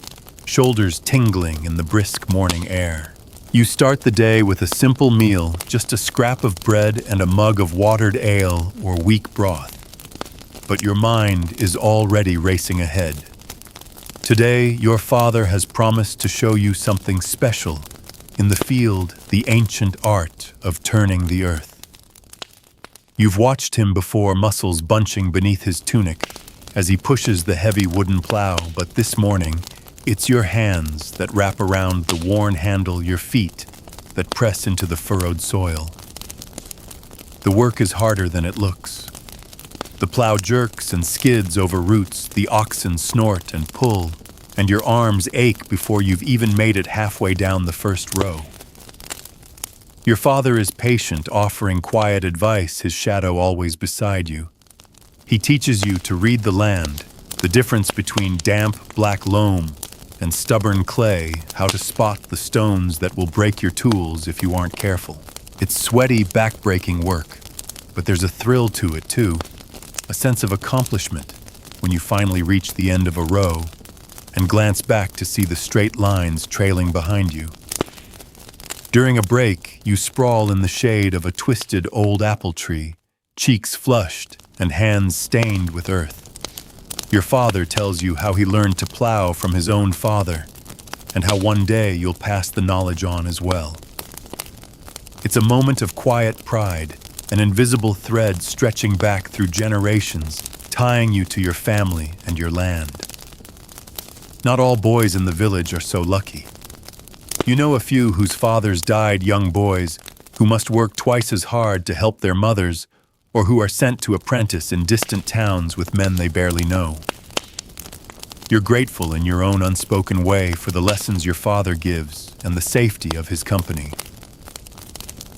shoulders tingling in the brisk morning air. You start the day with a simple meal, just a scrap of bread and a mug of watered ale or weak broth. But your mind is already racing ahead. Today, your father has promised to show you something special in the field, the ancient art of turning the earth. You've watched him before, muscles bunching beneath his tunic as he pushes the heavy wooden plow, but this morning, it's your hands that wrap around the worn handle, your feet that press into the furrowed soil. The work is harder than it looks. The plow jerks and skids over roots, the oxen snort and pull, and your arms ache before you've even made it halfway down the first row. Your father is patient, offering quiet advice, his shadow always beside you. He teaches you to read the land, the difference between damp, black loam and stubborn clay, how to spot the stones that will break your tools if you aren't careful. It's sweaty, back-breaking work, but there's a thrill to it too, a sense of accomplishment when you finally reach the end of a row and glance back to see the straight lines trailing behind you. During a break, you sprawl in the shade of a twisted old apple tree, cheeks flushed and hands stained with earth. Your father tells you how he learned to plow from his own father, and how one day you'll pass the knowledge on as well. It's a moment of quiet pride, an invisible thread stretching back through generations, tying you to your family and your land. Not all boys in the village are so lucky. You know a few whose fathers died young boys, who must work twice as hard to help their mothers, or who are sent to apprentice in distant towns with men they barely know. You're grateful in your own unspoken way for the lessons your father gives and the safety of his company.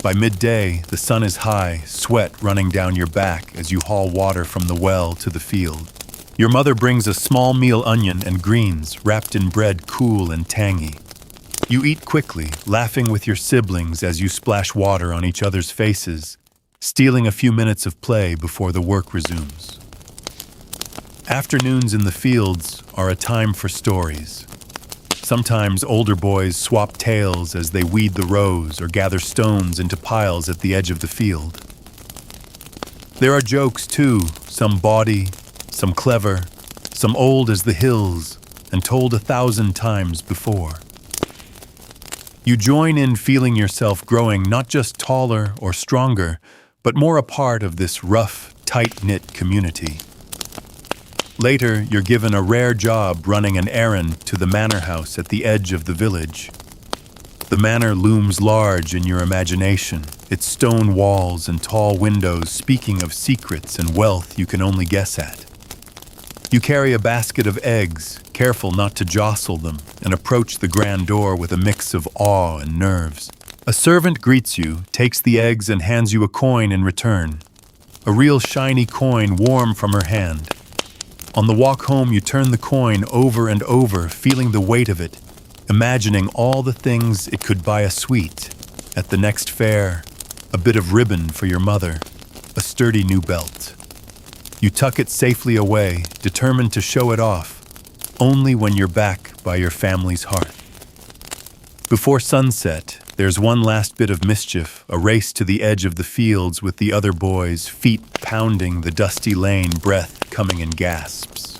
By midday, the sun is high, sweat running down your back as you haul water from the well to the field. Your mother brings a small meal onion and greens wrapped in bread, cool and tangy. You eat quickly, laughing with your siblings as you splash water on each other's faces, stealing a few minutes of play before the work resumes. Afternoons in the fields are a time for stories. Sometimes older boys swap tales as they weed the rows or gather stones into piles at the edge of the field. There are jokes too, some bawdy, some clever, some old as the hills and told 1,000 times before. You join in, feeling yourself growing not just taller or stronger, but more a part of this rough, tight-knit community. Later, you're given a rare job running an errand to the manor house at the edge of the village. The manor looms large in your imagination, its stone walls and tall windows speaking of secrets and wealth you can only guess at. You carry a basket of eggs, careful not to jostle them, and approach the grand door with a mix of awe and nerves. A servant greets you, takes the eggs and hands you a coin in return. A real shiny coin warm from her hand. On the walk home, you turn the coin over and over, feeling the weight of it, imagining all the things it could buy: a sweet at the next fair, a bit of ribbon for your mother, a sturdy new belt. You tuck it safely away, determined to show it off, only when you're back by your family's hearth. Before sunset, there's one last bit of mischief, a race to the edge of the fields with the other boys, feet pounding the dusty lane, breath coming in gasps.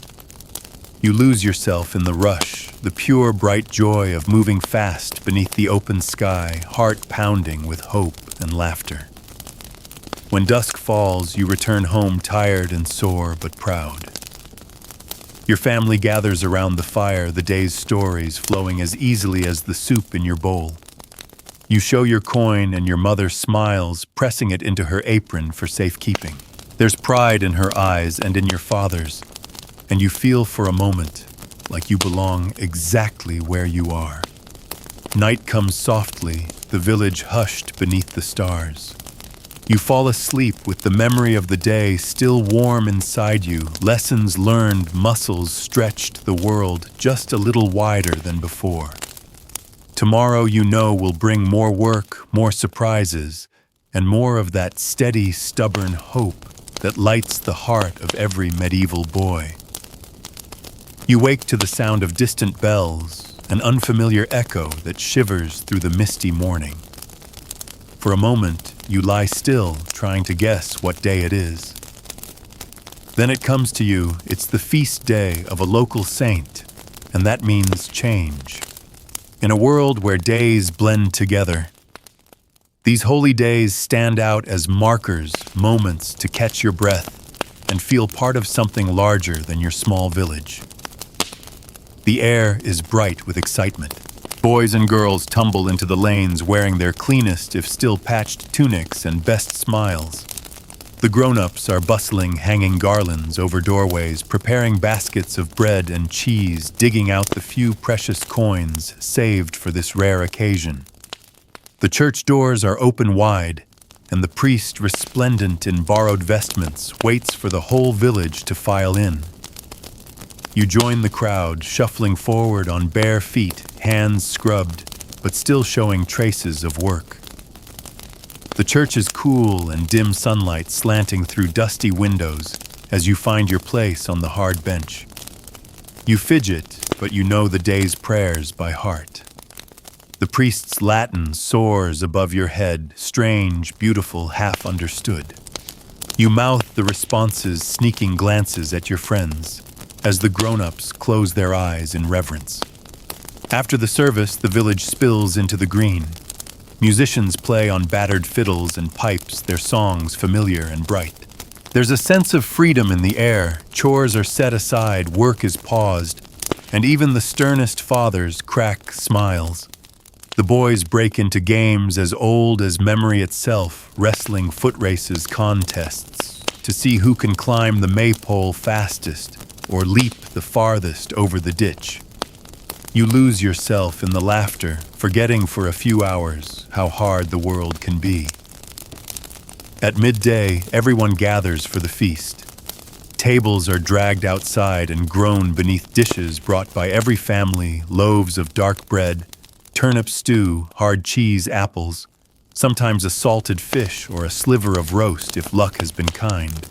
You lose yourself in the rush, the pure, bright joy of moving fast beneath the open sky, heart pounding with hope and laughter. When dusk falls, you return home tired and sore but proud. Your family gathers around the fire, the day's stories flowing as easily as the soup in your bowl. You show your coin and your mother smiles, pressing it into her apron for safekeeping. There's pride in her eyes and in your father's, and you feel for a moment like you belong exactly where you are. Night comes softly, the village hushed beneath the stars. You fall asleep with the memory of the day still warm inside you, lessons learned, muscles stretched, the world just a little wider than before. Tomorrow you know will bring more work, more surprises, and more of that steady, stubborn hope that lights the heart of every medieval boy. You wake to the sound of distant bells, an unfamiliar echo that shivers through the misty morning. For a moment, you lie still, trying to guess what day it is. Then it comes to you, it's the feast day of a local saint, and that means change. In a world where days blend together, these holy days stand out as markers, moments to catch your breath and feel part of something larger than your small village. The air is bright with excitement. Boys and girls tumble into the lanes wearing their cleanest, if still patched, tunics and best smiles. The grown-ups are bustling, hanging garlands over doorways, preparing baskets of bread and cheese, digging out the few precious coins saved for this rare occasion. The church doors are open wide, and the priest, resplendent in borrowed vestments, waits for the whole village to file in. You join the crowd, shuffling forward on bare feet, hands scrubbed, but still showing traces of work. The church is cool and dim sunlight slanting through dusty windows as you find your place on the hard bench. You fidget, but you know the day's prayers by heart. The priest's Latin soars above your head, strange, beautiful, half understood. You mouth the responses, sneaking glances at your friends, as the grown-ups close their eyes in reverence. After the service, the village spills into the green. Musicians play on battered fiddles and pipes, their songs familiar and bright. There's a sense of freedom in the air, chores are set aside, work is paused, and even the sternest fathers crack smiles. The boys break into games as old as memory itself, wrestling, foot races, contests, to see who can climb the maypole fastest or leap the farthest over the ditch. You lose yourself in the laughter, forgetting for a few hours how hard the world can be. At midday, everyone gathers for the feast. Tables are dragged outside and groan beneath dishes brought by every family, loaves of dark bread, turnip stew, hard cheese, apples, sometimes a salted fish or a sliver of roast if luck has been kind.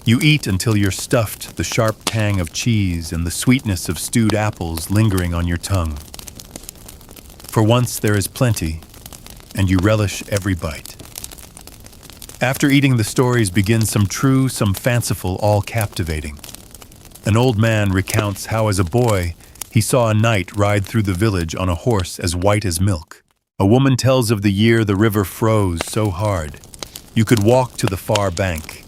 You eat until you're stuffed, the sharp tang of cheese and the sweetness of stewed apples lingering on your tongue. For once there is plenty, and you relish every bite. After eating, the stories begin, some true, some fanciful, all captivating. An old man recounts how as a boy he saw a knight ride through the village on a horse as white as milk. A woman tells of the year the river froze so hard you could walk to the far bank.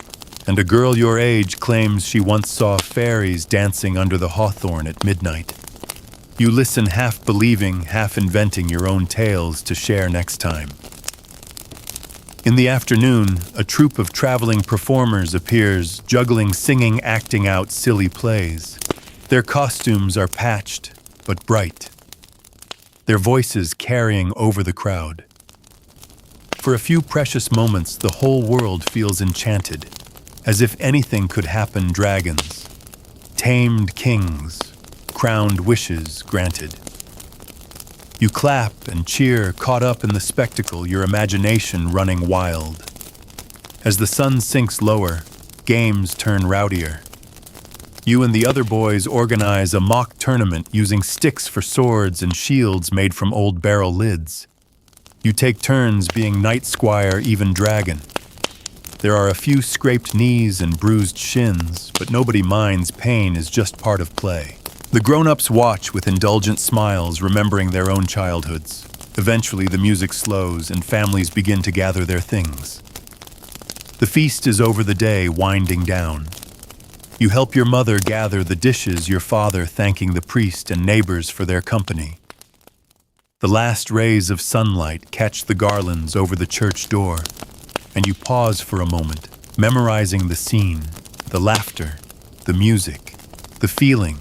And a girl your age claims she once saw fairies dancing under the hawthorn at midnight. You listen, half believing, half inventing your own tales to share next time. In the afternoon, a troupe of traveling performers appears, juggling, singing, acting out silly plays. Their costumes are patched, but bright. Their voices carrying over the crowd. For a few precious moments, the whole world feels enchanted. As if anything could happen, dragons, tamed kings, crowned wishes granted. You clap and cheer, caught up in the spectacle, your imagination running wild. As the sun sinks lower, games turn rowdier. You and the other boys organize a mock tournament using sticks for swords and shields made from old barrel lids. You take turns being knight, squire, even dragon. There are a few scraped knees and bruised shins, but nobody minds. Pain is just part of play. The grown-ups watch with indulgent smiles, remembering their own childhoods. Eventually, the music slows and families begin to gather their things. The feast is over, the day winding down. You help your mother gather the dishes, your father thanking the priest and neighbors for their company. The last rays of sunlight catch the garlands over the church door, and you pause for a moment, memorizing the scene, the laughter, the music, the feeling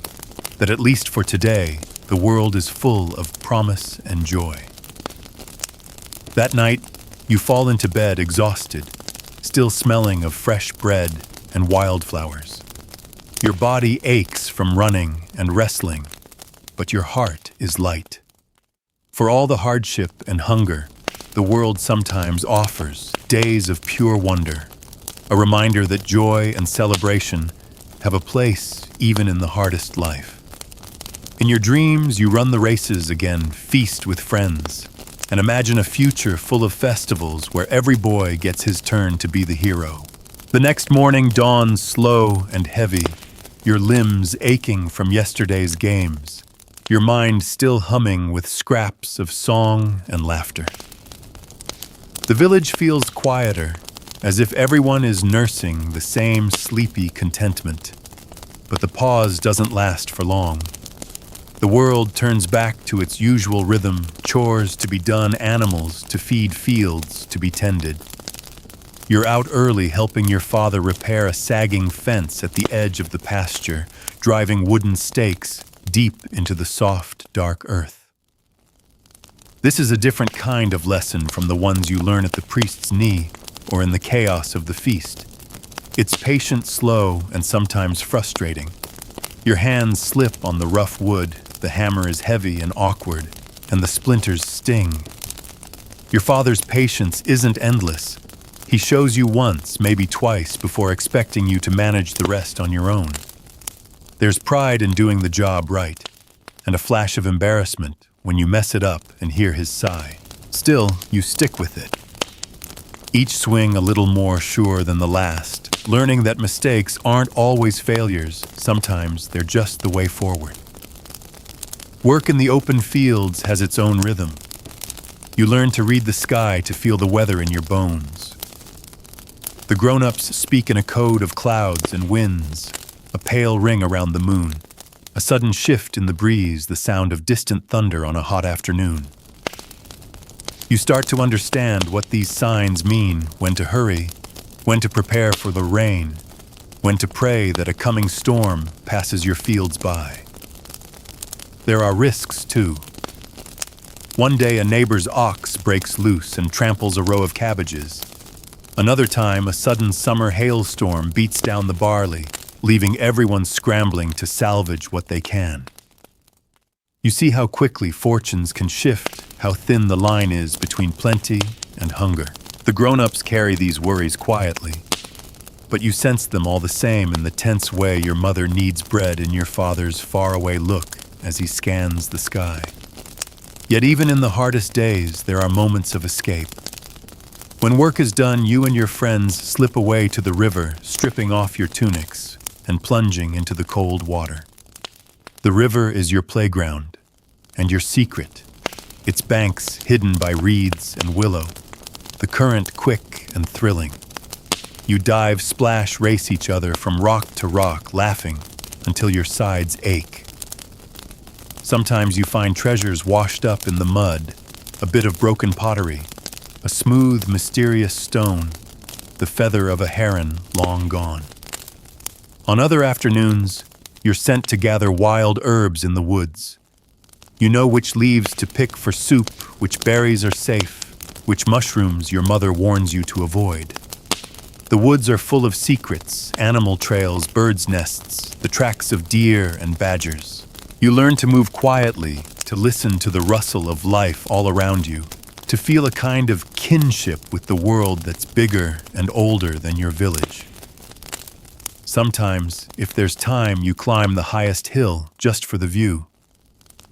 that at least for today, the world is full of promise and joy. That night, you fall into bed exhausted, still smelling of fresh bread and wildflowers. Your body aches from running and wrestling, but your heart is light. For all the hardship and hunger, the world sometimes offers days of pure wonder, a reminder that joy and celebration have a place even in the hardest life. In your dreams, you run the races again, feast with friends, and imagine a future full of festivals where every boy gets his turn to be the hero. The next morning dawns slow and heavy, your limbs aching from yesterday's games, your mind still humming with scraps of song and laughter. The village feels quieter, as if everyone is nursing the same sleepy contentment. But the pause doesn't last for long. The world turns back to its usual rhythm, chores to be done, animals to feed, fields to be tended. You're out early helping your father repair a sagging fence at the edge of the pasture, driving wooden stakes deep into the soft, dark earth. This is a different kind of lesson from the ones you learn at the priest's knee or in the chaos of the feast. It's patient, slow, and sometimes frustrating. Your hands slip on the rough wood, the hammer is heavy and awkward, and the splinters sting. Your father's patience isn't endless. He shows you once, maybe twice, before expecting you to manage the rest on your own. There's pride in doing the job right, and a flash of embarrassment when you mess it up and hear his sigh. Still, you stick with it. Each swing a little more sure than the last, learning that mistakes aren't always failures, sometimes they're just the way forward. Work in the open fields has its own rhythm. You learn to read the sky to feel the weather in your bones. The grown-ups speak in a code of clouds and winds, a pale ring around the moon, a sudden shift in the breeze, the sound of distant thunder on a hot afternoon. You start to understand what these signs mean, when to hurry, when to prepare for the rain, when to pray that a coming storm passes your fields by. There are risks, too. One day a neighbor's ox breaks loose and tramples a row of cabbages. Another time, a sudden summer hailstorm beats down the barley, leaving everyone scrambling to salvage what they can. You see how quickly fortunes can shift, how thin the line is between plenty and hunger. The grown-ups carry these worries quietly, but you sense them all the same in the tense way your mother kneads bread in your father's faraway look as he scans the sky. Yet even in the hardest days, there are moments of escape. When work is done, you and your friends slip away to the river, stripping off your tunics and plunging into the cold water. The river is your playground and your secret, its banks hidden by reeds and willow, the current quick and thrilling. You dive, splash, race each other from rock to rock, laughing until your sides ache. Sometimes you find treasures washed up in the mud, a bit of broken pottery, a smooth, mysterious stone, the feather of a heron long gone. On other afternoons, you're sent to gather wild herbs in the woods. You know which leaves to pick for soup, which berries are safe, which mushrooms your mother warns you to avoid. The woods are full of secrets, animal trails, birds' nests, the tracks of deer and badgers. You learn to move quietly, to listen to the rustle of life all around you, to feel a kind of kinship with the world that's bigger and older than your village. Sometimes, if there's time, you climb the highest hill just for the view.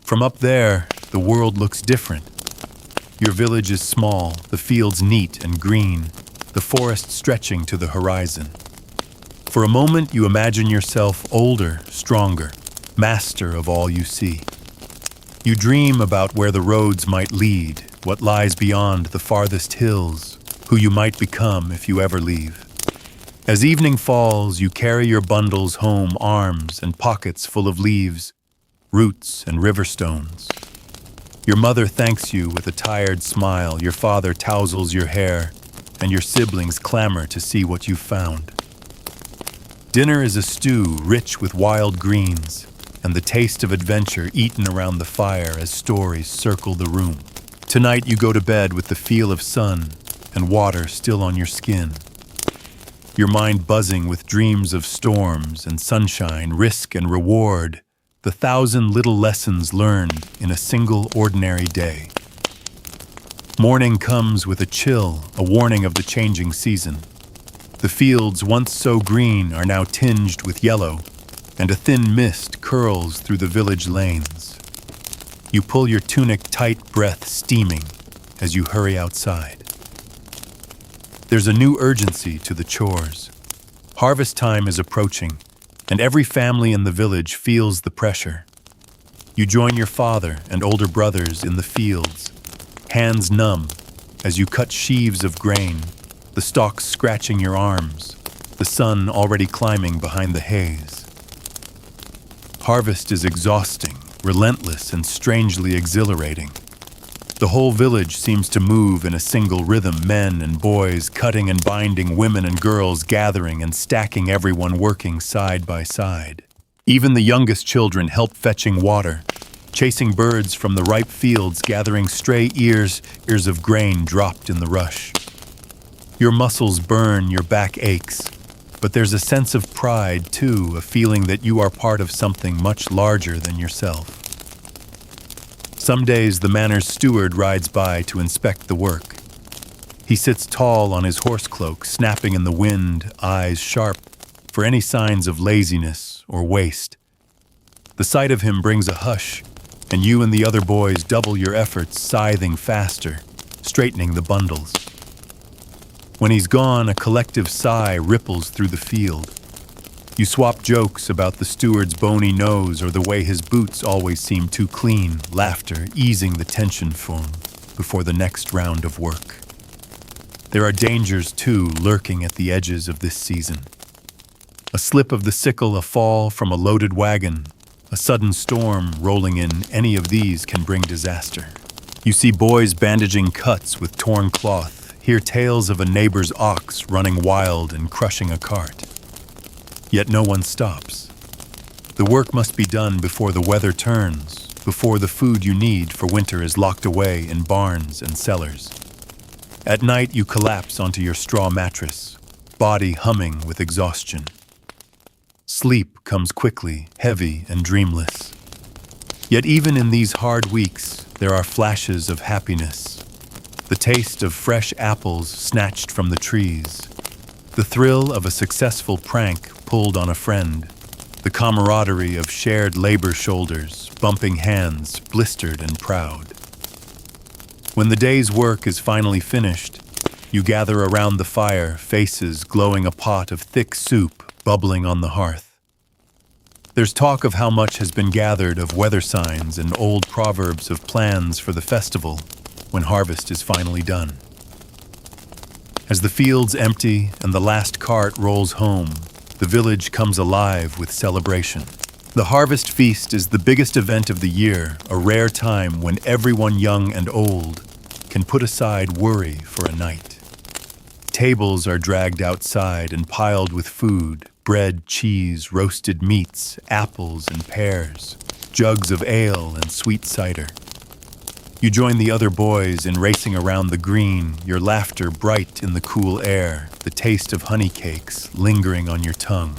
From up there, the world looks different. Your village is small, the fields neat and green, the forest stretching to the horizon. For a moment, you imagine yourself older, stronger, master of all you see. You dream about where the roads might lead, what lies beyond the farthest hills, who you might become if you ever leave. As evening falls, you carry your bundles home, arms and pockets full of leaves, roots and river stones. Your mother thanks you with a tired smile, your father tousles your hair, and your siblings clamor to see what you've found. Dinner is a stew rich with wild greens, and the taste of adventure eaten around the fire as stories circle the room. Tonight you go to bed with the feel of sun and water still on your skin. your mind buzzing with dreams of storms and sunshine, risk and reward, the 1,000 little lessons learned in a single ordinary day. Morning comes with a chill, a warning of the changing season. The fields, once so green, are now tinged with yellow, and a thin mist curls through the village lanes. You pull your tunic tight, breath steaming, as you hurry outside. There's a new urgency to the chores. Harvest time is approaching, and every family in the village feels the pressure. You join your father and older brothers in the fields, hands numb as you cut sheaves of grain, the stalks scratching your arms, the sun already climbing behind the haze. Harvest is exhausting, relentless, and strangely exhilarating. The whole village seems to move in a single rhythm, men and boys cutting and binding, women and girls gathering and stacking, everyone working side by side. Even the youngest children help fetching water, chasing birds from the ripe fields, gathering stray ears of grain dropped in the rush. Your muscles burn, your back aches, but there's a sense of pride, too, a feeling that you are part of something much larger than yourself. Some days the manor's steward rides by to inspect the work. He sits tall on his horse cloak, snapping in the wind, eyes sharp for any signs of laziness or waste. The sight of him brings a hush, and you and the other boys double your efforts, scything faster, straightening the bundles. When he's gone, a collective sigh ripples through the field. You swap jokes about the steward's bony nose or the way his boots always seem too clean, laughter easing the tension before the next round of work. There are dangers, too, lurking at the edges of this season. A slip of the sickle, a fall from a loaded wagon, a sudden storm rolling in, any of these can bring disaster. You see boys bandaging cuts with torn cloth, hear tales of a neighbor's ox running wild and crushing a cart. Yet no one stops. The work must be done before the weather turns, before the food you need for winter is locked away in barns and cellars. At night you collapse onto your straw mattress, body humming with exhaustion. Sleep comes quickly, heavy and dreamless. Yet even in these hard weeks, there are flashes of happiness. The taste of fresh apples snatched from the trees. The thrill of a successful prank pulled on a friend. The camaraderie of shared labor shoulders, bumping hands, blistered and proud. When the day's work is finally finished, you gather around the fire, faces glowing, a pot of thick soup bubbling on the hearth. There's talk of how much has been gathered of weather signs and old proverbs of plans for the festival when harvest is finally done. As the fields empty and the last cart rolls home, the village comes alive with celebration. The harvest feast is the biggest event of the year, a rare time when everyone, young and old, can put aside worry for a night. Tables are dragged outside and piled with food, bread, cheese, roasted meats, apples and pears, jugs of ale and sweet cider. You join the other boys in racing around the green, your laughter bright in the cool air, the taste of honey cakes lingering on your tongue.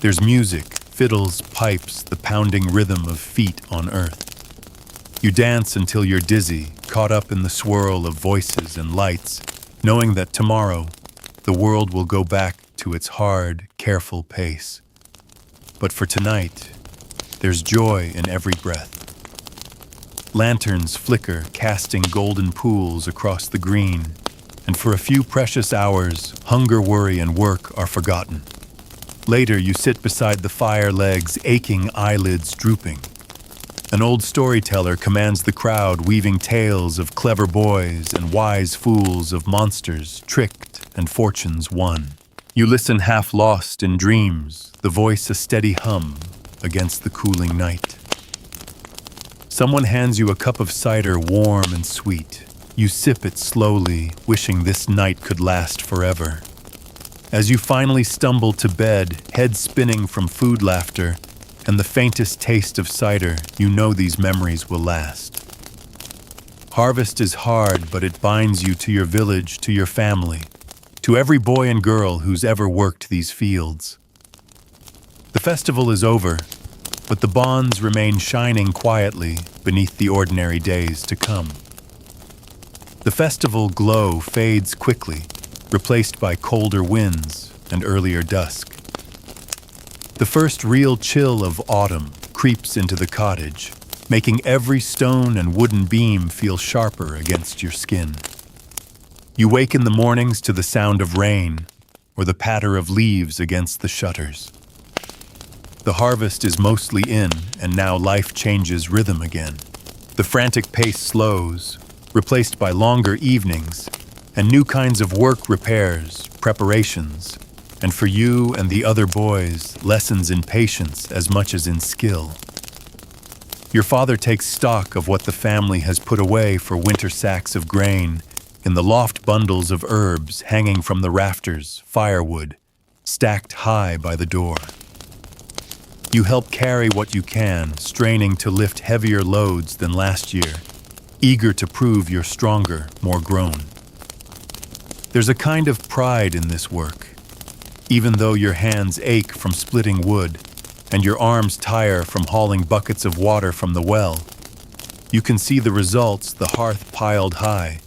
There's music, fiddles, pipes, the pounding rhythm of feet on earth. You dance until you're dizzy, caught up in the swirl of voices and lights, knowing that tomorrow the world will go back to its hard, careful pace. But for tonight, there's joy in every breath. Lanterns flicker, casting golden pools across the green, and for a few precious hours, hunger, worry, and work are forgotten. Later, you sit beside the fire, legs aching, eyelids drooping. An old storyteller commands the crowd, weaving tales of clever boys and wise fools, of monsters tricked and fortunes won. You listen half lost in dreams, the voice a steady hum against the cooling night. Someone hands you a cup of cider, warm and sweet. You sip it slowly, wishing this night could last forever. As you finally stumble to bed, head spinning from food laughter, and the faintest taste of cider, you know these memories will last. Harvest is hard, but it binds you to your village, to your family. to every boy and girl who's ever worked these fields. The festival is over, but the bonds remain shining quietly beneath the ordinary days to come. The festival glow fades quickly, replaced by colder winds and earlier dusk. The first real chill of autumn creeps into the cottage, making every stone and wooden beam feel sharper against your skin. You wake in the mornings to the sound of rain or the patter of leaves against the shutters. The harvest is mostly in, and now life changes rhythm again. The frantic pace slows, replaced by longer evenings and new kinds of work, repairs, preparations, and for you and the other boys, lessons in patience as much as in skill. Your father takes stock of what the family has put away for winter sacks of grain, in the loft bundles of herbs hanging from the rafters, firewood, stacked high by the door. You help carry what you can, straining to lift heavier loads than last year, eager to prove you're stronger, more grown. There's a kind of pride in this work, even though your hands ache from splitting wood and your arms tire from hauling buckets of water from the well. You can see the results, the hearth piled high,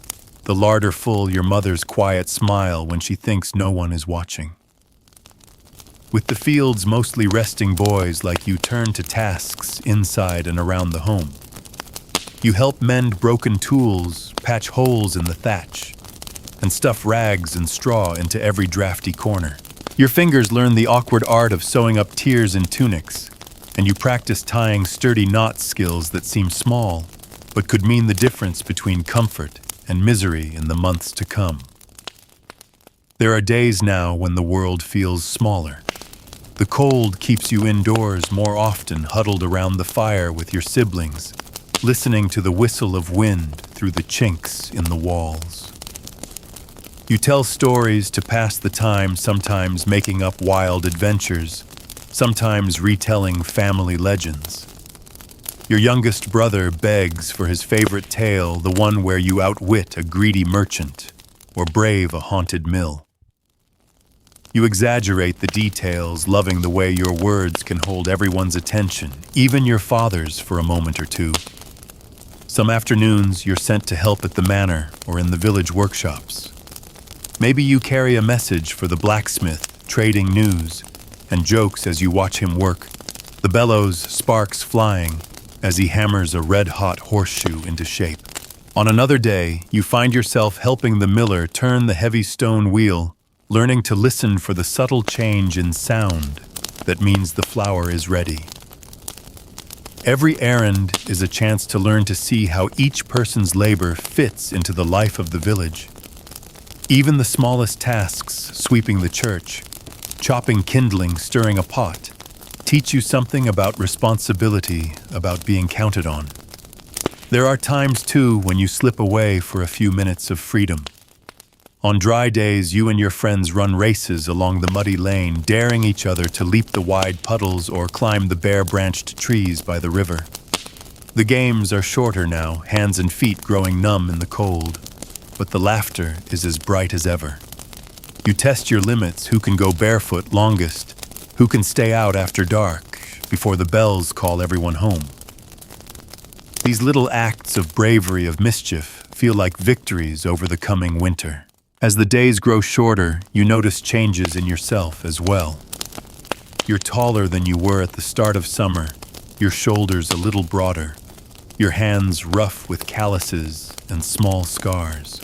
the larder full, your mother's quiet smile when she thinks no one is watching. With the fields mostly resting, boys like you turn to tasks inside and around the home. You help mend broken tools, patch holes in the thatch, and stuff rags and straw into every drafty corner. Your fingers learn the awkward art of sewing up tears in tunics, and you practice tying sturdy knot skills that seem small, but could mean the difference between comfort and misery in the months to come. There are days now when the world feels smaller. The cold keeps you indoors more often, huddled around the fire with your siblings, listening to the whistle of wind through the chinks in the walls. You tell stories to pass the time, sometimes making up wild adventures, sometimes retelling family legends. Your youngest brother begs for his favorite tale, the one where you outwit a greedy merchant or brave a haunted mill. You exaggerate the details, loving the way your words can hold everyone's attention, even your father's for a moment or two. Some afternoons you're sent to help at the manor or in the village workshops. Maybe you carry a message for the blacksmith, trading news and jokes as you watch him work, the bellows sparks flying as he hammers a red-hot horseshoe into shape. On another day, you find yourself helping the miller turn the heavy stone wheel, learning to listen for the subtle change in sound that means the flour is ready. Every errand is a chance to learn to see how each person's labor fits into the life of the village. Even the smallest tasks, sweeping the church, chopping kindling, stirring a pot, teach you something about responsibility, about being counted on. There are times, too, when you slip away for a few minutes of freedom. On dry days, you and your friends run races along the muddy lane, daring each other to leap the wide puddles or climb the bare-branched trees by the river. The games are shorter now, hands and feet growing numb in the cold, but the laughter is as bright as ever. You test your limits, who can go barefoot longest, who can stay out after dark, before the bells call everyone home. These little acts of bravery, of mischief, feel like victories over the coming winter. As the days grow shorter, you notice changes in yourself as well. You're taller than you were at the start of summer, your shoulders a little broader, your hands rough with calluses and small scars.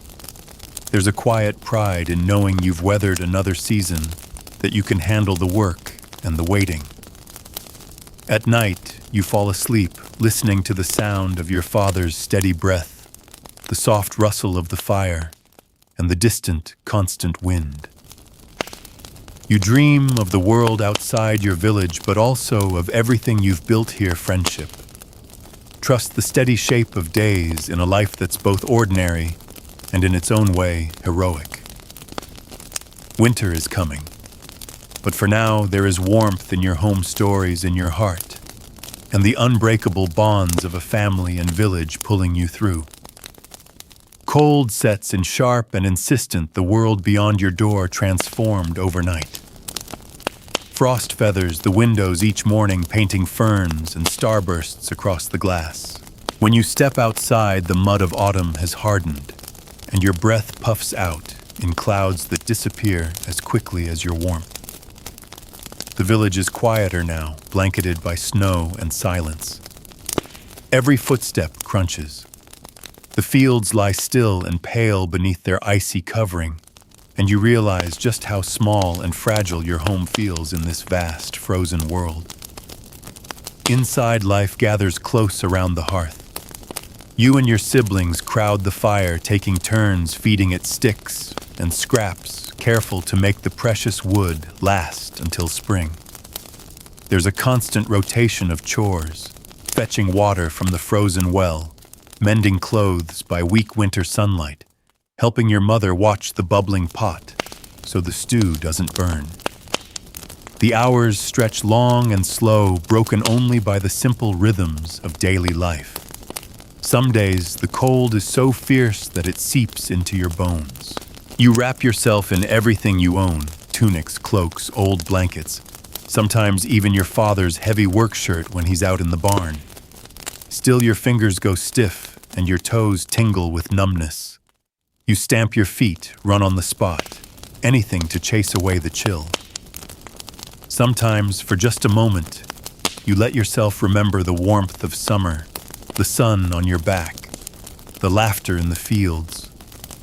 There's a quiet pride in knowing you've weathered another season, that you can handle the work and the waiting. At night, you fall asleep, listening to the sound of your father's steady breath, the soft rustle of the fire, and the distant, constant wind. You dream of the world outside your village, but also of everything you've built here, friendship. Trust the steady shape of days in a life that's both ordinary and in its own way heroic. Winter is coming, but for now there is warmth in your home stories, in your heart, and the unbreakable bonds of a family and village pulling you through. Cold sets in sharp and insistent, the world beyond your door transformed overnight. Frost feathers the windows each morning, painting ferns and starbursts across the glass. When you step outside, the mud of autumn has hardened, and your breath puffs out in clouds that disappear as quickly as your warmth. The village is quieter now, blanketed by snow and silence. Every footstep crunches. The fields lie still and pale beneath their icy covering, and you realize just how small and fragile your home feels in this vast, frozen world. Inside, life gathers close around the hearth. You and your siblings crowd the fire, taking turns feeding it sticks and scraps, careful to make the precious wood last until spring. There's a constant rotation of chores, fetching water from the frozen well, mending clothes by weak winter sunlight, helping your mother watch the bubbling pot so the stew doesn't burn. The hours stretch long and slow, broken only by the simple rhythms of daily life. Some days, the cold is so fierce that it seeps into your bones. You wrap yourself in everything you own: tunics, cloaks, old blankets, sometimes even your father's heavy work shirt when he's out in the barn. Still, your fingers go stiff and your toes tingle with numbness. You stamp your feet, run on the spot, anything to chase away the chill. Sometimes, for just a moment, you let yourself remember the warmth of summer, the sun on your back, the laughter in the fields,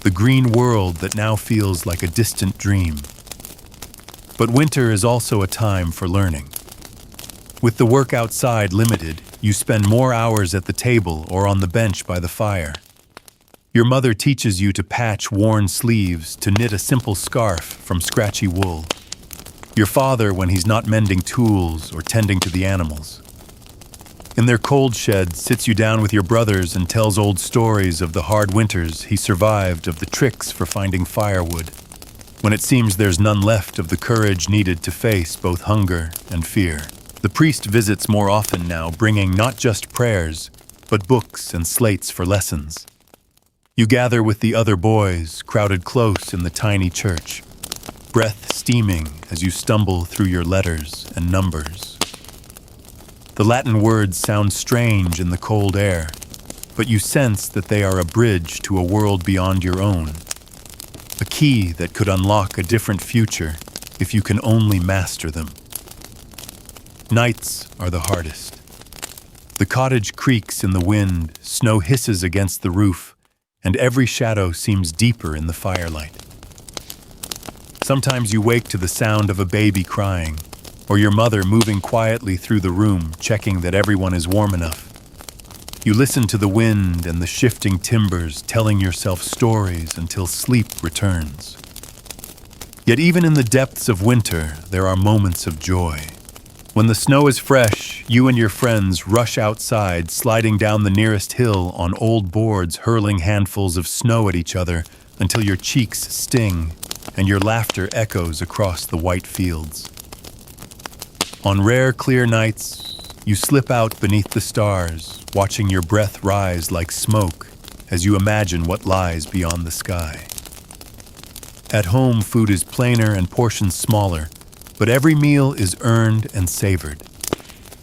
the green world that now feels like a distant dream. But winter is also a time for learning. With the work outside limited, you spend more hours at the table or on the bench by the fire. Your mother teaches you to patch worn sleeves, to knit a simple scarf from scratchy wool. Your father when he's not mending tools or tending to the animals. In their cold shed, sits you down with your brothers and tells old stories of the hard winters he survived, of the tricks for finding firewood, when it seems there's none left of the courage needed to face both hunger and fear. The priest visits more often now, bringing not just prayers, but books and slates for lessons. You gather with the other boys, crowded close in the tiny church, breath steaming as you stumble through your letters and numbers. The Latin words sound strange in the cold air, but you sense that they are a bridge to a world beyond your own, a key that could unlock a different future if you can only master them. Nights are the hardest. The cottage creaks in the wind, snow hisses against the roof, and every shadow seems deeper in the firelight. Sometimes you wake to the sound of a baby crying, or your mother moving quietly through the room, checking that everyone is warm enough. You listen to the wind and the shifting timbers, telling yourself stories until sleep returns. Yet even in the depths of winter, there are moments of joy. When the snow is fresh, you and your friends rush outside, sliding down the nearest hill on old boards, hurling handfuls of snow at each other until your cheeks sting and your laughter echoes across the white fields. On rare, clear nights, you slip out beneath the stars, watching your breath rise like smoke as you imagine what lies beyond the sky. At home, food is plainer and portions smaller, but every meal is earned and savored.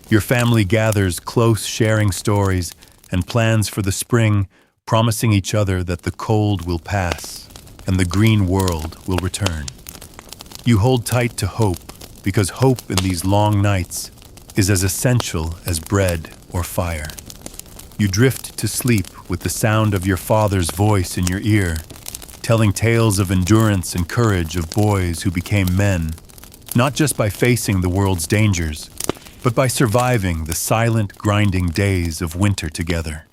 Your family gathers close, sharing stories and plans for the spring, promising each other that the cold will pass and the green world will return. You hold tight to hope, because hope in these long nights is as essential as bread or fire. You drift to sleep with the sound of your father's voice in your ear, telling tales of endurance and courage of boys who became men, not just by facing the world's dangers, but by surviving the silent, grinding days of winter together.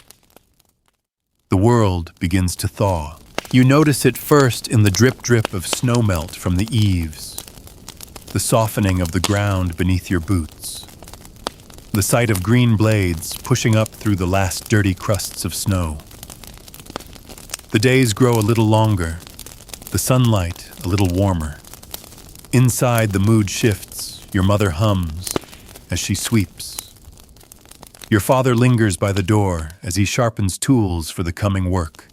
The world begins to thaw. You notice it first in the drip-drip of snowmelt from the eaves, the softening of the ground beneath your boots, the sight of green blades pushing up through the last dirty crusts of snow. The days grow a little longer, the sunlight a little warmer. Inside, the mood shifts, your mother hums as she sweeps. Your father lingers by the door as he sharpens tools for the coming work.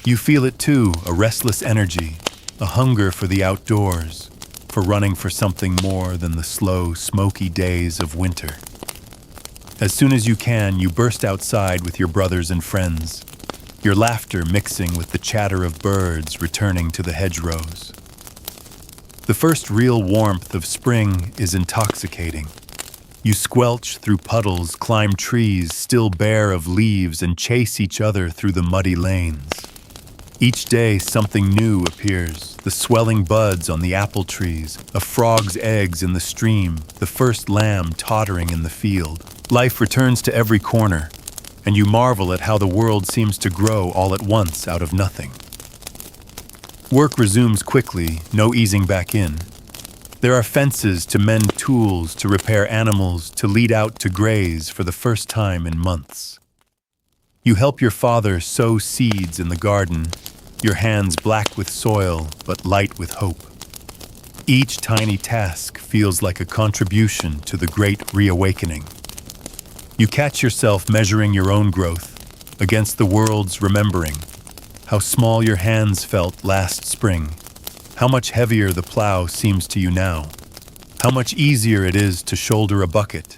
You feel it too, a restless energy, a hunger for the outdoors, for running for something more than the slow, smoky days of winter. As soon as you can, you burst outside with your brothers and friends, your laughter mixing with the chatter of birds returning to the hedgerows. The first real warmth of spring is intoxicating. You squelch through puddles, climb trees still bare of leaves, and chase each other through the muddy lanes. Each day something new appears, the swelling buds on the apple trees, a frog's eggs in the stream, the first lamb tottering in the field. Life returns to every corner, and you marvel at how the world seems to grow all at once out of nothing. Work resumes quickly, no easing back in. There are fences to mend tools, to repair animals, to lead out to graze for the first time in months. You help your father sow seeds in the garden, your hands black with soil but light with hope. Each tiny task feels like a contribution to the great reawakening. You catch yourself measuring your own growth against the world's remembering, how small your hands felt last spring, how much heavier the plow seems to you now, how much easier it is to shoulder a bucket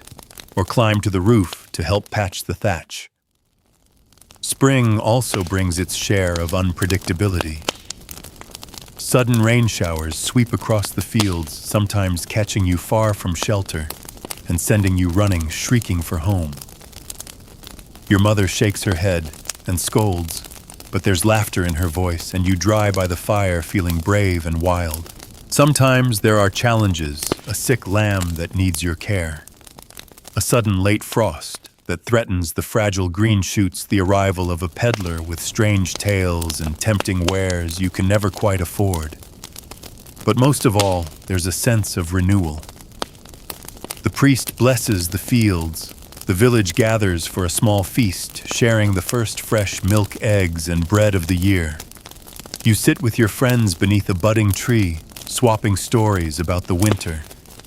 or climb to the roof to help patch the thatch. Spring also brings its share of unpredictability. Sudden rain showers sweep across the fields, sometimes catching you far from shelter and sending you running, shrieking for home. Your mother shakes her head and scolds, but there's laughter in her voice, and you dry by the fire feeling brave and wild. Sometimes there are challenges, a sick lamb that needs your care, a sudden late frost that threatens the fragile green shoots, the arrival of a peddler with strange tales and tempting wares you can never quite afford. But most of all, there's a sense of renewal. The priest blesses the fields. The village gathers for a small feast, sharing the first fresh milk, eggs, and bread of the year. You sit with your friends beneath a budding tree, swapping stories about the winter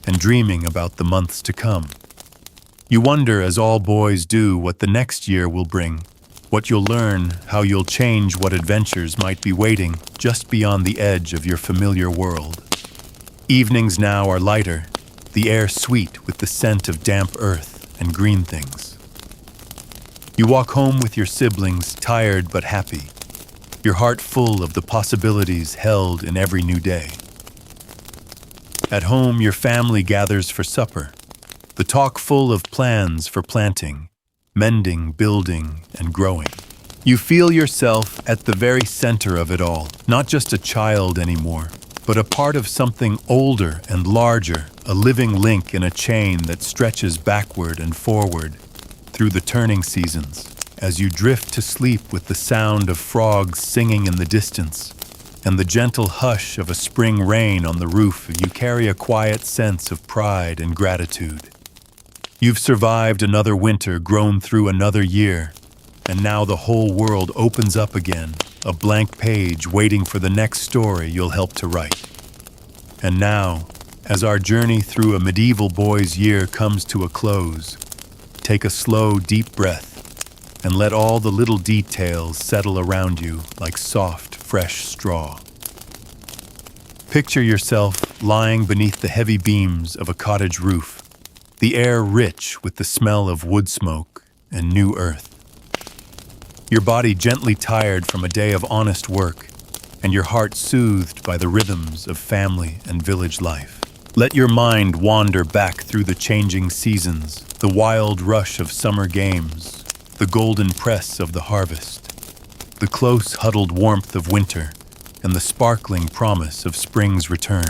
and dreaming about the months to come. You wonder, as all boys do, what the next year will bring, what you'll learn, how you'll change, what adventures might be waiting just beyond the edge of your familiar world. Evenings now are lighter, the air sweet with the scent of damp earth and green things. You walk home with your siblings, tired but happy, your heart full of the possibilities held in every new day. At home, your family gathers for supper, the talk full of plans for planting, mending, building, and growing. You feel yourself at the very center of it all, not just a child anymore, but a part of something older and larger, a living link in a chain that stretches backward and forward through the turning seasons, as you drift to sleep with the sound of frogs singing in the distance and the gentle hush of a spring rain on the roof. You carry a quiet sense of pride and gratitude. You've survived another winter, grown through another year, and now the whole world opens up again, a blank page waiting for the next story you'll help to write. And now, as our journey through a medieval boy's year comes to a close, take a slow, deep breath and let all the little details settle around you like soft, fresh straw. Picture yourself lying beneath the heavy beams of a cottage roof, the air rich with the smell of wood smoke and new earth. Your body gently tired from a day of honest work, and your heart soothed by the rhythms of family and village life. Let your mind wander back through the changing seasons, the wild rush of summer games, the golden press of the harvest, the close huddled warmth of winter, and the sparkling promise of spring's return.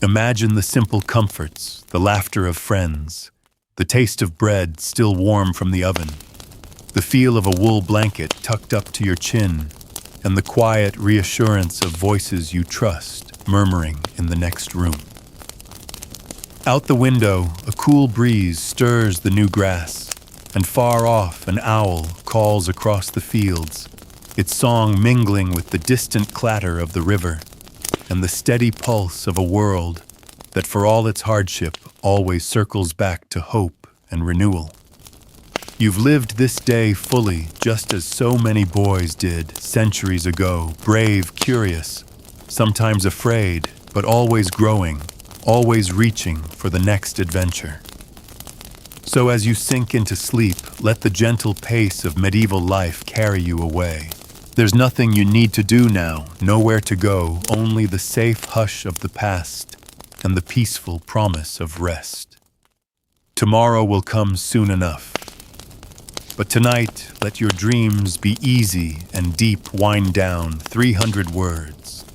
Imagine the simple comforts, the laughter of friends, the taste of bread still warm from the oven, the feel of a wool blanket tucked up to your chin, and the quiet reassurance of voices you trust murmuring in the next room. Out the window, a cool breeze stirs the new grass, and far off an owl calls across the fields, its song mingling with the distant clatter of the river and the steady pulse of a world that, for all its hardship, always circles back to hope and renewal. You've lived this day fully, just as so many boys did centuries ago, brave, curious, sometimes afraid, but always growing, always reaching for the next adventure. So as you sink into sleep, let the gentle pace of medieval life carry you away. There's nothing you need to do now, nowhere to go, only the safe hush of the past and the peaceful promise of rest. Tomorrow will come soon enough. But tonight, let your dreams be easy and deep. Wind down 300 words.